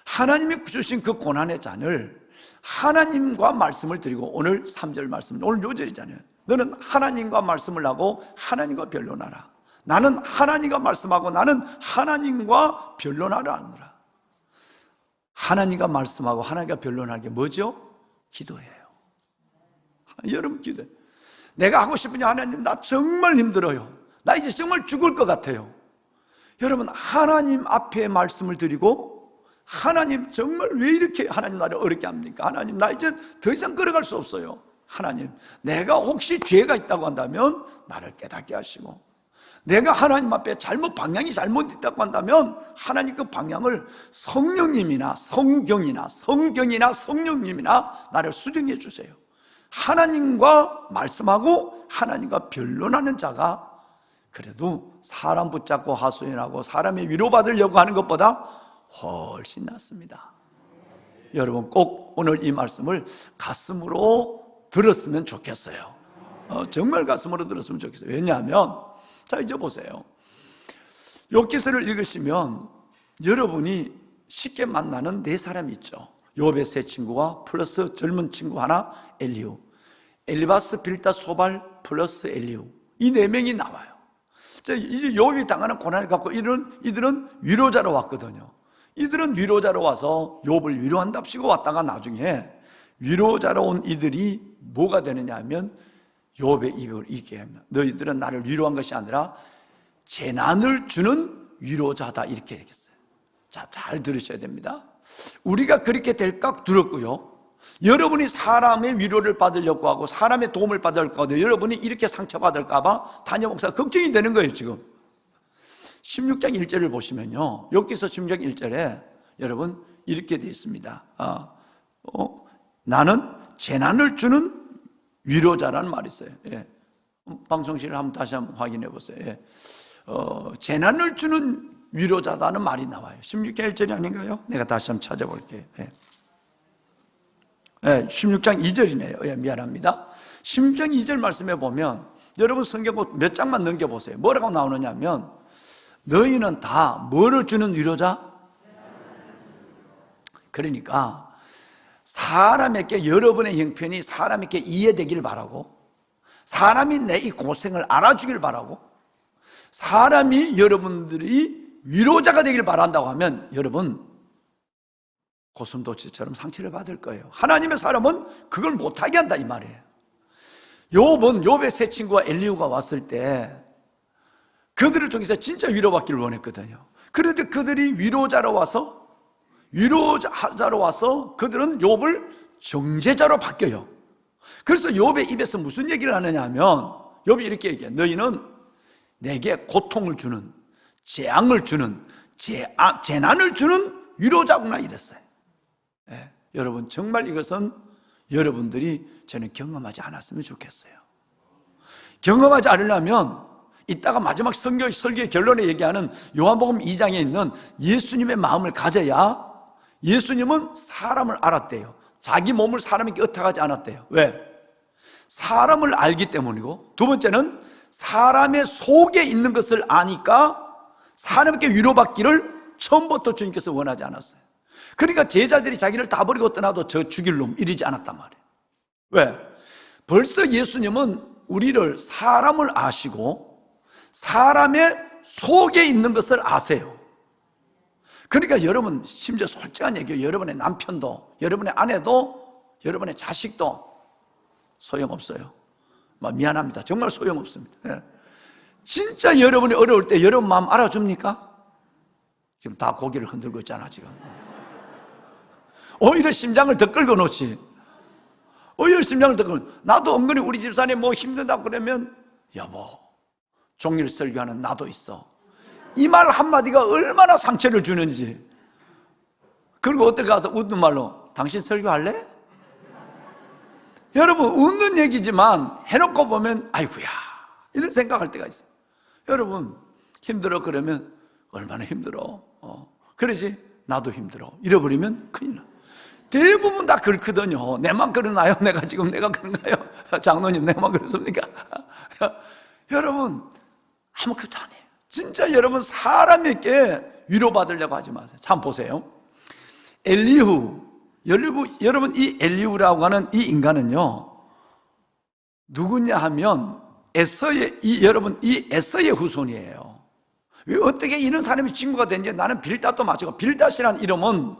하나님이 주신 그 고난의 잔을 하나님과 말씀을 드리고, 오늘 3절 말씀, 오늘 요절이잖아요. 너는 하나님과 말씀을 하고 하나님과 변론하라. 나는 하나님과 말씀하고 나는 하나님과 변론하라. 하나님과 말씀하고 하나님과 변론하는 게 뭐죠? 기도예요. 여러분, 기도예요. 내가 하고 싶으냐? 하나님, 나 정말 힘들어요. 나 이제 정말 죽을 것 같아요. 여러분, 하나님 앞에 말씀을 드리고, 하나님, 정말 왜 이렇게 하나님 나를 어렵게 합니까? 하나님, 나 이제 더 이상 걸어갈 수 없어요. 하나님, 내가 혹시 죄가 있다고 한다면 나를 깨닫게 하시고, 내가 하나님 앞에 방향이 잘못됐다고 한다면 하나님 그 방향을 성령님이나 성경이나 성령님이나 나를 수정해 주세요. 하나님과 말씀하고 하나님과 변론하는 자가 그래도 사람 붙잡고 하소연하고 사람의 위로받으려고 하는 것보다 훨씬 낫습니다. 여러분, 꼭 오늘 이 말씀을 가슴으로 들었으면 좋겠어요. 정말 가슴으로 들었으면 좋겠어요. 왜냐하면, 자, 이제 보세요. 욥기서를 읽으시면 여러분이 쉽게 만나는 네 사람이 있죠. 욥의 세 친구와 플러스 젊은 친구 하나, 엘리후. 엘리바스, 빌다, 소발 플러스 엘리후. 이 네 명이 나와요. 자, 이제 욥이 당하는 고난을 갖고 이들은 위로자로 왔거든요. 이들은 위로자로 와서 욥을 위로한답시고 왔다가 나중에 위로자로 온 이들이 뭐가 되느냐 하면 욥의 입을 잊게 합니다. 너희들은 나를 위로한 것이 아니라 재난을 주는 위로자다, 이렇게 얘기했어요. 자, 잘 들으셔야 됩니다. 우리가 그렇게 될까 두렵고요, 여러분이 사람의 위로를 받으려고 하고 사람의 도움을 받으려고 하고 여러분이 이렇게 상처받을까 봐 담임 목사가 걱정이 되는 거예요. 지금 16장 1절을 보시면요, 욥기서 16장 1절에 여러분 이렇게 되어 있습니다. 나는 재난을 주는 위로자라는 말이 있어요. 예. 방송실을 한번 다시 한번 확인해 보세요. 예. 재난을 주는 위로자다는 말이 나와요. 16장 1절이 아닌가요? 내가 다시 한번 찾아볼게요. 예. 예, 16장 2절이네요. 예, 미안합니다. 16장 2절 말씀에 보면 여러분 성경 몇 장만 넘겨보세요. 뭐라고 나오느냐 하면 너희는 다 뭐를 주는 위로자? 그러니까 사람에게, 여러분의 형편이 사람에게 이해되길 바라고, 사람이 내 이 고생을 알아주길 바라고, 사람이 여러분들이 위로자가 되길 바란다고 하면 여러분 고슴도치처럼 상처를 받을 거예요. 하나님의 사람은 그걸 못하게 한다, 이 말이에요. 욥의 세 친구와 엘리후가 왔을 때 그들을 통해서 진짜 위로받기를 원했거든요. 그런데 그들이 위로자로 와서 그들은 욥을 정죄자로 바뀌어요. 그래서 욥의 입에서 무슨 얘기를 하느냐 하면 욥이 이렇게 얘기해요. 너희는 내게 고통을 주는, 재앙을 주는, 재난을 주는 위로자구나, 이랬어요. 예, 여러분 정말 이것은 여러분들이 저는 경험하지 않았으면 좋겠어요. 경험하지 않으려면 이따가 마지막 설교의 결론에 얘기하는 요한복음 2장에 있는 예수님의 마음을 가져야, 예수님은 사람을 알았대요. 자기 몸을 사람에게 의탁하지 않았대요. 왜? 사람을 알기 때문이고, 두 번째는 사람의 속에 있는 것을 아니까 사람에게 위로받기를 처음부터 주님께서 원하지 않았어요. 그러니까 제자들이 자기를 다 버리고 떠나도 저 죽일 놈 이러지 않았단 말이에요. 왜? 벌써 예수님은 우리를, 사람을 아시고 사람의 속에 있는 것을 아세요. 그러니까 여러분, 심지어 솔직한 얘기예요. 여러분의 남편도, 여러분의 아내도, 여러분의 자식도 소용없어요. 미안합니다. 정말 소용없습니다. 진짜 여러분이 어려울 때 여러분 마음 알아줍니까? 지금 다 고개를 흔들고 있잖아, 지금. 오히려 심장을 더 끌고 놓지. 나도 은근히 우리 집사님 뭐 힘든다고 그러면, 여보, 종일 설교하는 나도 있어. 이 말 한마디가 얼마나 상처를 주는지. 그리고 어떻게 하다 웃는 말로, 당신 설교할래? 여러분, 웃는 얘기지만 해놓고 보면 아이고야, 이런 생각할 때가 있어요. 여러분, 힘들어 그러면 얼마나 힘들어. 그러지, 나도 힘들어. 잃어버리면 큰일 나. 대부분 다 그렇거든요. 내만 그러나요? 내가 그런가요? 장로님, 내만 그렇습니까? 여러분, 아무것도 안 해요. 진짜 여러분, 사람에게 위로받으려고 하지 마세요. 참 보세요. 엘리후, 여러분 이 엘리후라고 하는 이 인간은요, 누구냐 하면 여러분 이 에서의 후손이에요. 왜 어떻게 이런 사람이 친구가 됐는지 나는 빌닷도 마치고, 빌닷이라는 이름은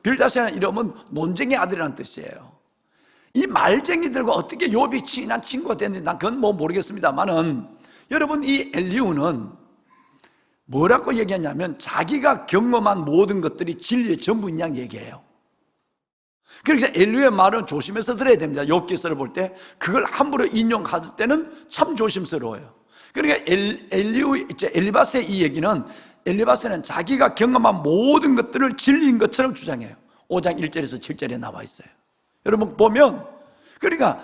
빌닷이라는 이름은 논쟁의 아들이라는 뜻이에요. 이 말쟁이들과 어떻게 욥이 친한 친구가 됐는지 난 그건 뭐 모르겠습니다만은, 여러분 이 엘리후는 뭐라고 얘기하냐면 자기가 경험한 모든 것들이 진리의 전부인 양 얘기해요. 그러니까 엘리후의 말은 조심해서 들어야 됩니다. 욥기서를 볼 때 그걸 함부로 인용할 때는 참 조심스러워요. 그러니까 엘리바스의 이 얘기는, 엘리바스는 자기가 경험한 모든 것들을 진리인 것처럼 주장해요. 5장 1절에서 7절에 나와 있어요. 여러분 보면, 그러니까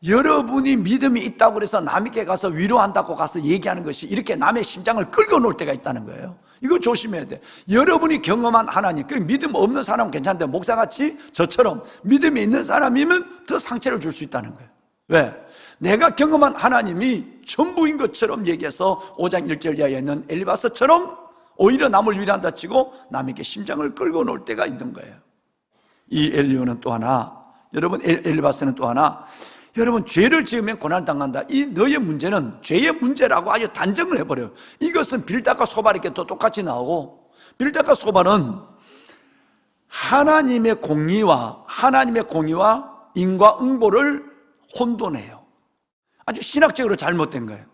여러분이 믿음이 있다고 해서 남에게 가서 위로한다고 가서 얘기하는 것이 이렇게 남의 심장을 끌고 놓을 때가 있다는 거예요. 이거 조심해야 돼. 여러분이 경험한 하나님, 그 믿음 없는 사람은 괜찮은데 목사같이 저처럼 믿음이 있는 사람이면 더 상처를 줄 수 있다는 거예요. 왜? 내가 경험한 하나님이 전부인 것처럼 얘기해서 5장 1절 이하에 있는 엘리바스처럼 오히려 남을 위로한다 치고 남에게 심장을 끌고 놓을 때가 있는 거예요. 이 엘리후는 또 하나, 여러분 엘리바스는 또 하나, 여러분 죄를 지으면 고난을 당한다. 이 너의 문제는 죄의 문제라고 아주 단정을 해버려요. 이것은 빌닷과 소발에게 또 똑같이 나오고, 빌닷과 소발은 하나님의 공의와 인과응보를 혼돈해요. 아주 신학적으로 잘못된 거예요.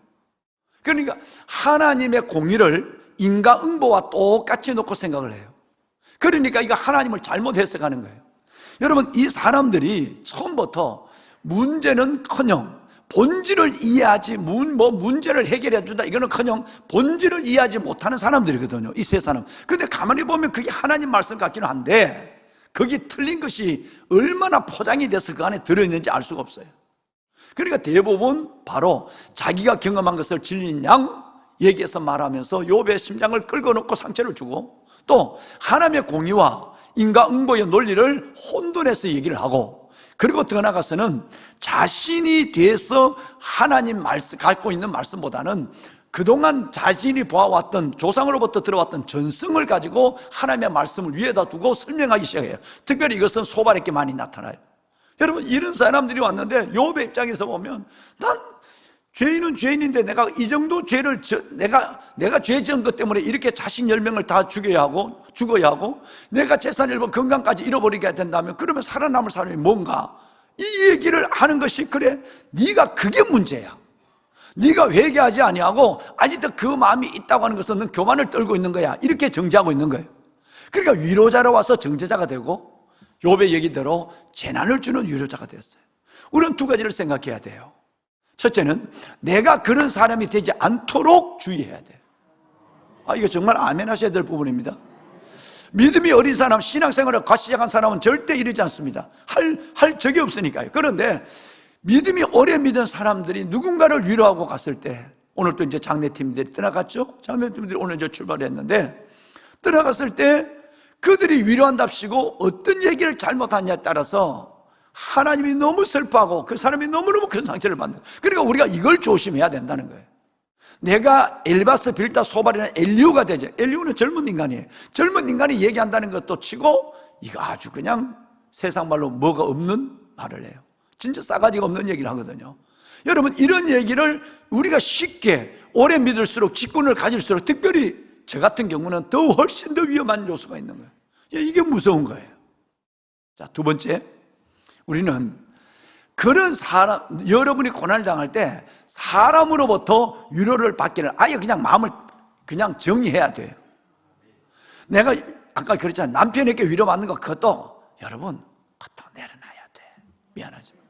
그러니까 하나님의 공의를 인과응보와 똑같이 놓고 생각을 해요. 그러니까 이거 하나님을 잘못 해석하는 거예요. 여러분 이 사람들이 처음부터 문제는커녕 본질을 이해하지, 문제를 해결해 준다 이거는커녕 본질을 이해하지 못하는 사람들이거든요, 이 세 사람. 근데 가만히 보면 그게 하나님 말씀 같기는 한데 거기 틀린 것이 얼마나 포장이 돼서 그 안에 들어있는지 알 수가 없어요. 그러니까 대부분 바로 자기가 경험한 것을 진리인 양 얘기해서 말하면서 욥의 심장을 끌고 놓고 상처를 주고, 또 하나님의 공의와 인과응보의 논리를 혼돈해서 얘기를 하고, 그리고 더 나아가서는 자신이 돼서 하나님 말씀 갖고 있는 말씀보다는 그동안 자신이 보아왔던 조상으로부터 들어왔던 전승을 가지고 하나님의 말씀을 위에다 두고 설명하기 시작해요. 특별히 이것은 소발에게 많이 나타나요. 여러분 이런 사람들이 왔는데 욥의 입장에서 보면, 난 죄인은 죄인인데 내가 이 정도 죄를 내가 죄 지은 것 때문에 이렇게 자식 10명을 다 죽어야 하고 내가 재산 일부 건강까지 잃어버리게 된다면 그러면 살아남을 사람이 뭔가, 이 얘기를 하는 것이, 그래 네가 그게 문제야. 네가 회개하지 아니하고 아직도 그 마음이 있다고 하는 것은 넌 교만을 떨고 있는 거야. 이렇게 정죄하고 있는 거예요. 그러니까 위로자로 와서 정죄자가 되고 욥의 얘기대로 재난을 주는 위로자가 됐어요. 우리는 두 가지를 생각해야 돼요. 첫째는 내가 그런 사람이 되지 않도록 주의해야 돼요. 이거 정말 아멘 하셔야 될 부분입니다. 믿음이 어린 사람, 신앙생활을 갓 시작한 사람은 절대 이러지 않습니다. 할 적이 없으니까요. 그런데 믿음이 오래 믿은 사람들이 누군가를 위로하고 갔을 때, 오늘 또 이제 장례팀들이 떠나갔죠? 장례팀들이 오늘 이제 출발했는데, 떠나갔을 때 그들이 위로한답시고 어떤 얘기를 잘못하냐에 따라서 하나님이 너무 슬퍼하고 그 사람이 너무너무 큰 상처를 받는 거예요. 그러니까 우리가 이걸 조심해야 된다는 거예요. 내가 엘바스, 빌닷, 소발이라는 엘리후가 되죠. 엘리후는 젊은 인간이에요. 젊은 인간이 얘기한다는 것도 치고 이거 아주 그냥 세상 말로 뭐가 없는 말을 해요. 진짜 싸가지가 없는 얘기를 하거든요. 여러분 이런 얘기를 우리가 쉽게 오래 믿을수록, 직분을 가질수록, 특별히 저 같은 경우는 더 훨씬 더 위험한 요소가 있는 거예요. 이게 무서운 거예요. 자, 두 번째, 우리는 그런 사람, 여러분이 고난을 당할 때 사람으로부터 위로를 받기는 아예 그냥 마음을 그냥 정리해야 돼요. 내가 아까 그랬잖아요. 남편에게 위로받는 거, 그것도 여러분 그것도 내려놔야 돼. 미안하지만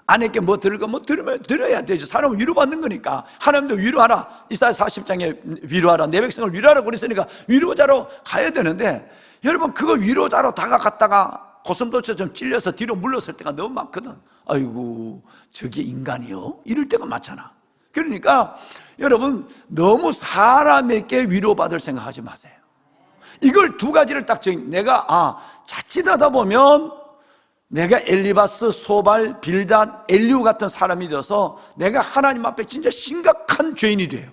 아내께 뭐 들으면 들어야 되죠. 사람은 위로받는 거니까. 하나님도 위로하라, 이사야 40장에 위로하라, 내 백성을 위로하라고 그랬으니까 위로자로 가야 되는데, 여러분 그거 위로자로 다가갔다가 고슴도치처럼 찔려서 뒤로 물렀을 때가 너무 많거든. 아이고 저게 인간이요? 이럴 때가 많잖아. 그러니까 여러분 너무 사람에게 위로받을 생각하지 마세요. 이걸 두 가지를 딱 내가 자칫하다 보면 내가 엘리바스, 소발, 빌닷, 엘리후 같은 사람이 되어서 내가 하나님 앞에 진짜 심각한 죄인이 돼요.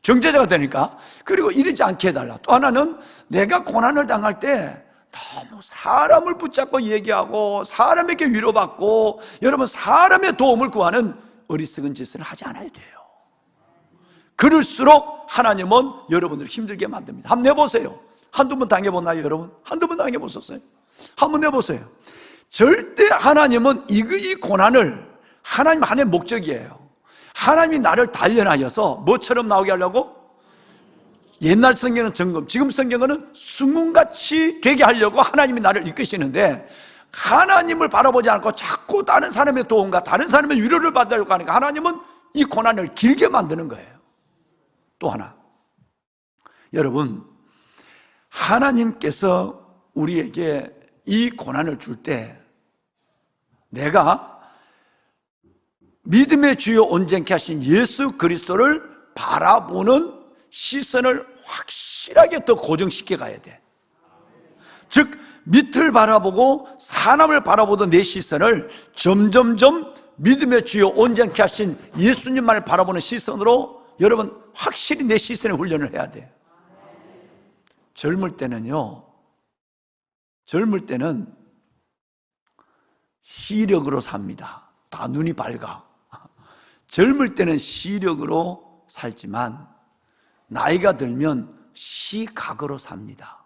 정죄자가 되니까. 그리고 이러지 않게 해달라. 또 하나는 내가 고난을 당할 때 너무 사람을 붙잡고 얘기하고 사람에게 위로받고 여러분 사람의 도움을 구하는 어리석은 짓을 하지 않아야 돼요. 그럴수록 하나님은 여러분들을 힘들게 만듭니다. 한번 내보세요. 한두 번 당해보나요 여러분? 한두 번 당해보셨어요? 한번 내보세요. 절대 하나님은 이 고난을 하나님 하나의 목적이에요. 하나님이 나를 단련하여서 뭐처럼 나오게 하려고? 옛날 성경은 점검, 지금 성경은 순금같이 되게 하려고 하나님이 나를 이끄시는데 하나님을 바라보지 않고 자꾸 다른 사람의 도움과 다른 사람의 위로를 받으려고 하니까 하나님은 이 고난을 길게 만드는 거예요. 또 하나, 여러분 하나님께서 우리에게 이 고난을 줄 때 내가 믿음의 주요 온전케 하신 예수 그리스도를 바라보는 시선을 확실하게 더 고정시켜 가야 돼. 즉 밑을 바라보고 사람을 바라보던 내 시선을 점점점 믿음의 주요 온전케 하신 예수님만을 바라보는 시선으로 여러분 확실히 내 시선의 훈련을 해야 돼. 젊을 때는 시력으로 삽니다. 다 눈이 밝아. 젊을 때는 시력으로 살지만 나이가 들면 시각으로 삽니다.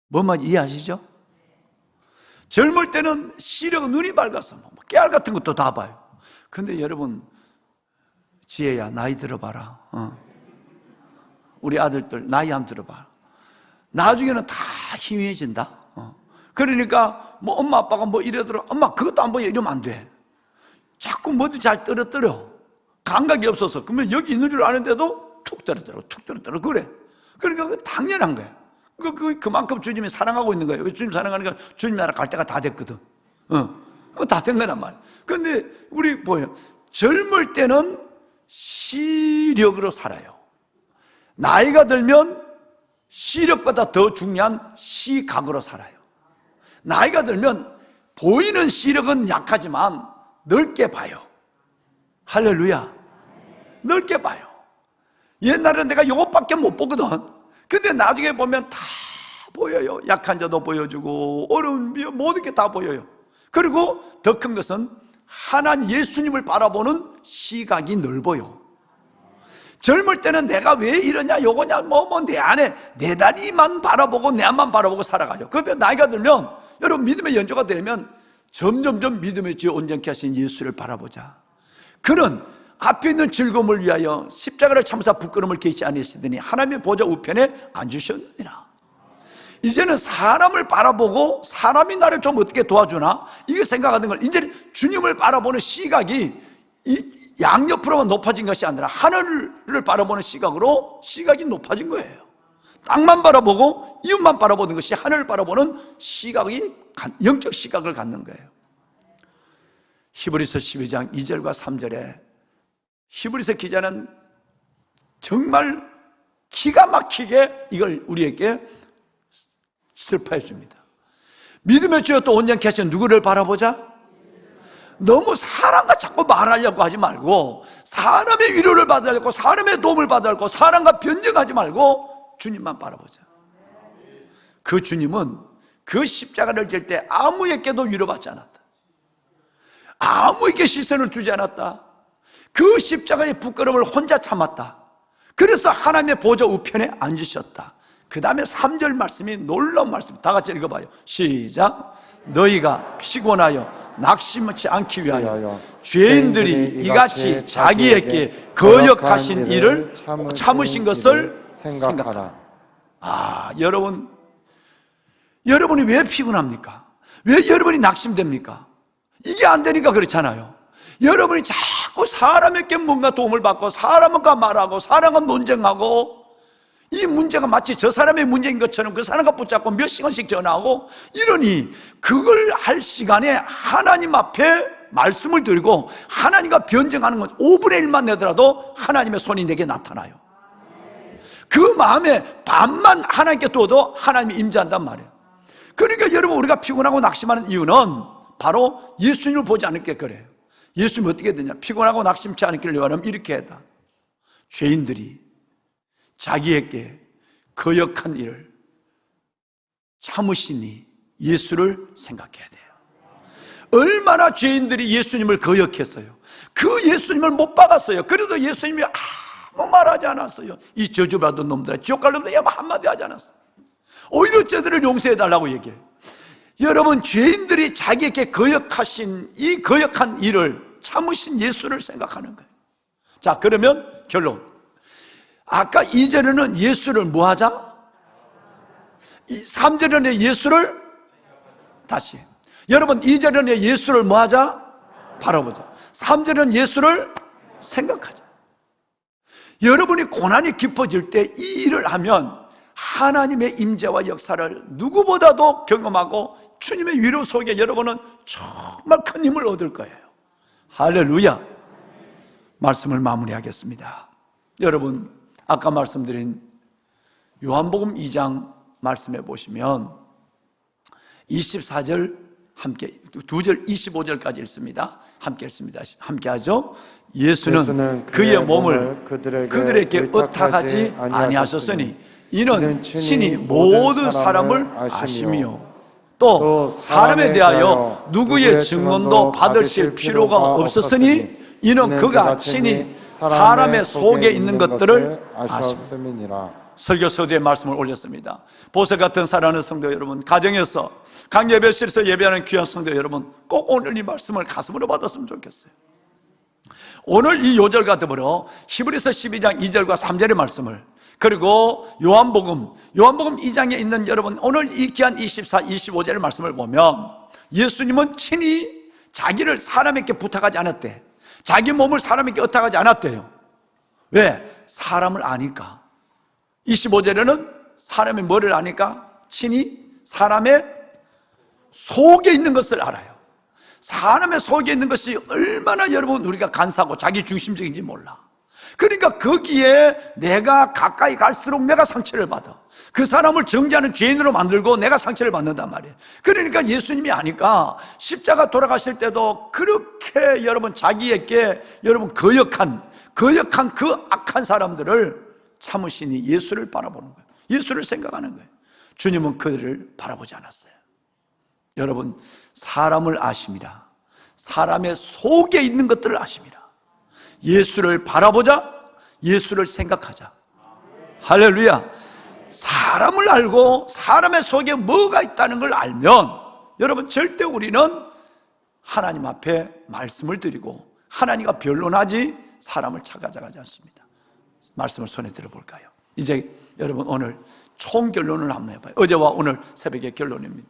뭔 말인지 이해하시죠? 젊을 때는 시력은 눈이 밝아서 깨알 같은 것도 다 봐요. 근데 여러분 지혜야 나이 들어봐라. 우리 아들들 나이 한번 들어봐. 나중에는 다 희미해진다. 그러니까 뭐 엄마 아빠가 뭐 이러더라. 엄마 그것도 안 보여 이러면 안 돼. 자꾸 뭐든 잘 떨어뜨려. 감각이 없어서. 그러면 여기 있는 줄 아는데도 툭 떨어뜨려 그래. 그러니까 그거 당연한 거야. 그만큼 주님이 사랑하고 있는 거예요. 왜 주님 사랑하니까 주님 나라 갈 때가 다 됐거든. 그거 다 된 거란 말이야. 근데 우리 뭐예요? 젊을 때는 시력으로 살아요. 나이가 들면 시력보다 더 중요한 시각으로 살아요. 나이가 들면 보이는 시력은 약하지만 넓게 봐요. 할렐루야. 넓게 봐요. 옛날에는 내가 이것밖에 못 보거든. 근데 나중에 보면 다 보여요. 약한 자도 보여주고 어려운 모든 게 다 보여요. 그리고 더 큰 것은 하나님 예수님을 바라보는 시각이 넓어요. 젊을 때는 내가 왜 이러냐 요거냐 내 안에 내 다리만 바라보고 내 앞만 바라보고 살아가요. 그런데 나이가 들면 여러분 믿음의 연조가 되면 점점점 믿음의 주여 온전케 하신 예수를 바라보자. 그는 앞에 있는 즐거움을 위하여 십자가를 참으사 부끄러움을 계시 아니시더니 하나님의 보좌 우편에 앉으셨느니라. 이제는 사람을 바라보고 사람이 나를 좀 어떻게 도와주나 이걸 생각하는 걸 이제 주님을 바라보는 시각이 양옆으로만 높아진 것이 아니라 하늘을 바라보는 시각으로 시각이 높아진 거예요. 땅만 바라보고 이웃만 바라보는 것이 하늘을 바라보는 시각이 영적 시각을 갖는 거예요. 히브리서 12장 2절과 3절에 히브리서 기자는 정말 기가 막히게 이걸 우리에게 슬퍼해 줍니다. 믿음의 주여 또 온전케 하신 누구를 바라보자? 너무 사람과 자꾸 말하려고 하지 말고 사람의 위로를 받으려고 사람의 도움을 받으려고 사람과 변정하지 말고 주님만 바라보자. 그 주님은 그 십자가를 질 때 아무에게도 위로받지 않았다. 아무에게 시선을 두지 않았다. 그 십자가의 부끄러움을 혼자 참았다. 그래서 하나님의 보좌 우편에 앉으셨다. 그 다음에 3절 말씀이 놀라운 말씀. 다 같이 읽어봐요. 시작. 너희가 피곤하여 낙심치 않기 위하여 죄인들이 이같이 자기에게 거역하신 일을 참으신 것을 생각하라. 여러분이 왜 피곤합니까? 왜 여러분이 낙심됩니까? 이게 안 되니까 그렇잖아요. 여러분이 자꾸 사람에게 뭔가 도움을 받고 사람과 말하고 사람과 논쟁하고 이 문제가 마치 저 사람의 문제인 것처럼 그 사람과 붙잡고 몇 시간씩 전화하고 이러니 그걸 할 시간에 하나님 앞에 말씀을 드리고 하나님과 변정하는 건 5분의 1만 내더라도 하나님의 손이 내게 나타나요. 그 마음에 반만 하나님께 두어도 하나님이 임재한단 말이에요. 그러니까 여러분 우리가 피곤하고 낙심하는 이유는 바로 예수님을 보지 않을게 그래요. 예수님이 어떻게 되냐? 피곤하고 낙심치 않기를 원하면 이렇게 해다. 죄인들이 자기에게 거역한 일을 참으시니 예수를 생각해야 돼요. 얼마나 죄인들이 예수님을 거역했어요. 그 예수님을 못 박았어요. 그래도 예수님이 아무 말하지 않았어요. 이 저주받은 놈들아, 지옥 갈 놈들아, 한마디 하지 않았어요. 오히려 저들을 용서해달라고 얘기해요. 여러분, 죄인들이 자기에게 거역하신 이 거역한 일을 참으신 예수를 생각하는 거예요. 자, 그러면 결론. 아까 2절에는 예수를 뭐 하자? 3절에는 예수를 다시. 여러분, 2절에는 예수를 뭐 하자? 바라보자. 3절은 예수를 생각하자. 여러분이 고난이 깊어질 때 이 일을 하면 하나님의 임재와 역사를 누구보다도 경험하고 주님의 위로 속에 여러분은 정말 큰 힘을 얻을 거예요. 할렐루야. 말씀을 마무리하겠습니다. 여러분, 아까 말씀드린 요한복음 2장 말씀해 보시면 24절 함께, 2절 25절까지 읽습니다. 함께 읽습니다. 함께 하죠. 예수는 그의 몸을 그들에게 의탁하지 아니하셨으니 이는 친히 모든 사람을 아시며 또 사람에 대하여 누구의 증언도 받으실 필요가 없었으니 이는 그가 친히 사람의 속에 있는 것들을 아심이니라. 설교 서두에 말씀을 올렸습니다. 보석 같은 사랑하는 성도 여러분, 가정에서 강예배실에서 예배하는 귀한 성도 여러분, 꼭 오늘 이 말씀을 가슴으로 받았으면 좋겠어요. 오늘 이 요절과 더불어 히브리서 12장 2절과 3절의 말씀을, 그리고 요한복음 2장에 있는 여러분, 오늘 이 귀한 24, 25절의 말씀을 보면 예수님은 친히 자기를 사람에게 부탁하지 않았대. 자기 몸을 사람에게 의탁하지 않았대요. 왜? 사람을 아니까. 25절에는 사람의 뭐를 아니까? 친히 사람의 속에 있는 것을 알아요. 사람의 속에 있는 것이 얼마나 여러분 우리가 간사하고 자기 중심적인지 몰라. 그러니까 거기에 내가 가까이 갈수록 내가 상처를 받아. 그 사람을 정죄하는 죄인으로 만들고 내가 상처를 받는단 말이에요. 그러니까 예수님이 아니까 십자가 돌아가실 때도 그렇게 여러분 자기에게 여러분 거역한 그 악한 사람들을 참으시니 예수를 바라보는 거예요. 예수를 생각하는 거예요. 주님은 그들을 바라보지 않았어요. 여러분, 사람을 아심이라. 사람의 속에 있는 것들을 아심이라. 예수를 바라보자. 예수를 생각하자. 할렐루야. 사람을 알고 사람의 속에 뭐가 있다는 걸 알면 여러분 절대 우리는 하나님 앞에 말씀을 드리고 하나님과 변론하지 사람을 찾아가지 않습니다. 말씀을 손에 들어볼까요? 이제 여러분 오늘 총결론을 한번 해봐요. 어제와 오늘 새벽의 결론입니다.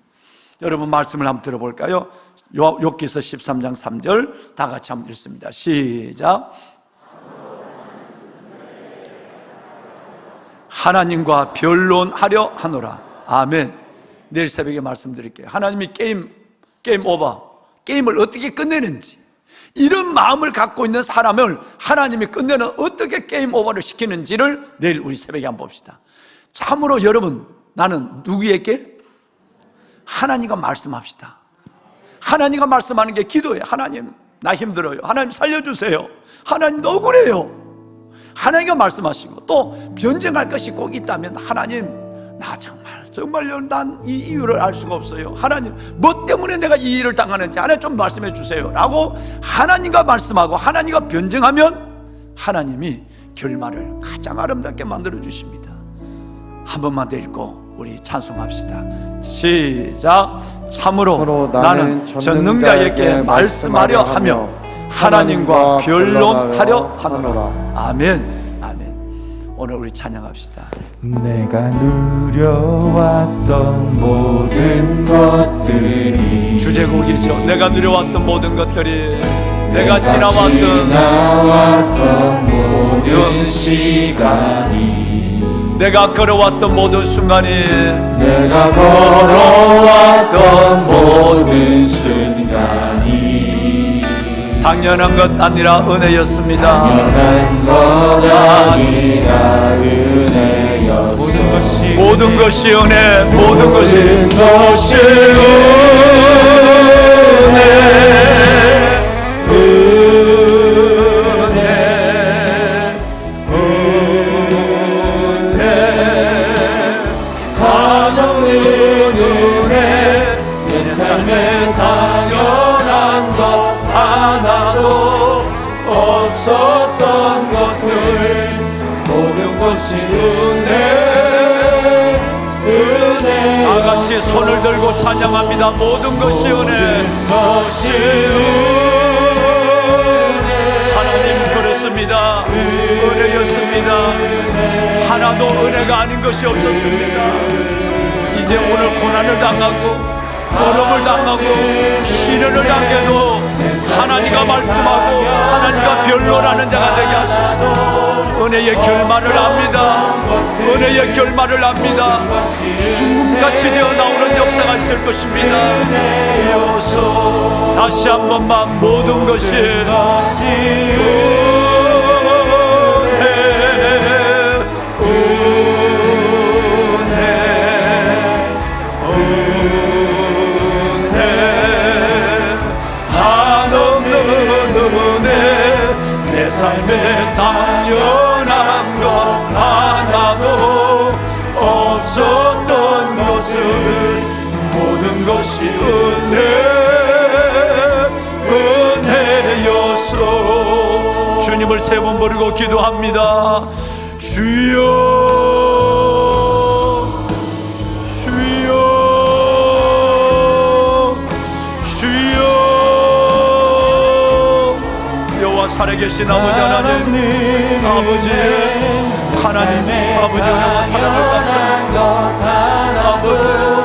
여러분 말씀을 한번 들어볼까요? 욥기서 13장 3절 다 같이 한번 읽습니다. 시작. 하나님과 변론하려 하노라. 아멘. 내일 새벽에 말씀드릴게요. 하나님이 게임 오버, 게임을 어떻게 끝내는지, 이런 마음을 갖고 있는 사람을 하나님이 끝내는 어떻게 게임 오버를 시키는지를 내일 우리 새벽에 한번 봅시다. 참으로 여러분, 나는 누구에게? 하나님과 말씀합시다. 하나님과 말씀하는 게 기도예요. 하나님, 나 힘들어요. 하나님 살려주세요. 하나님 억울해요. 하나님과 말씀하시고, 또 변증할 것이 꼭 있다면 하나님, 나 정말요 난 이 이유를 알 수가 없어요. 하나님, 뭐 때문에 내가 이 일을 당하는지 하나님 좀 말씀해 주세요 라고 하나님과 말씀하고 하나님과 변증하면 하나님이 결말을 가장 아름답게 만들어 주십니다. 한 번만 더 읽고 우리 찬송합시다. 시작. 참으로 나는 전능자에게 말씀하려 하며 하나님과 변론하려 하노라. 아멘. 아멘. 오늘 우리 찬양합시다. 내가 누려왔던 모든 것들이 주제곡이죠. 내가 누려왔던 모든 것들이, 내가 지나왔던 모든 시간이, 내가 걸어왔던 모든 순간이, 내가 걸어왔던 모든 순간이 당연한 것 아니라 은혜였습니다. 당연한 것 아니라 은혜였어. 모든 것이 은혜, 모든 것이 은혜. 한없는 믿습니다. 모든 것이 은혜. 하나님 그렇습니다. 은혜였습니다. 하나도 은혜가 아닌 것이 없었습니다. 이제 오늘 고난을 당하고 어려움을 당하고 시련을 당해도 하나님과 말씀하고 하나님과 변론하는 자가 되게 하소서. 은혜의 결말을 압니다. 은혜의 결말을 압니다. 순금같이 되어 나오는 역사가 있을 것입니다. 이어서 다시 한 번만 모든 것이 내 삶에 당연한 것 하나도 없었던 것은 모든 것이 은혜였소. 주님을 세 번 부르고 기도합니다. 주여 주여 주여. 여호와 살아계신 아버지 하나님, 아버지 하나님, 아버지 은혜와 사랑을 감사합니다. 아버지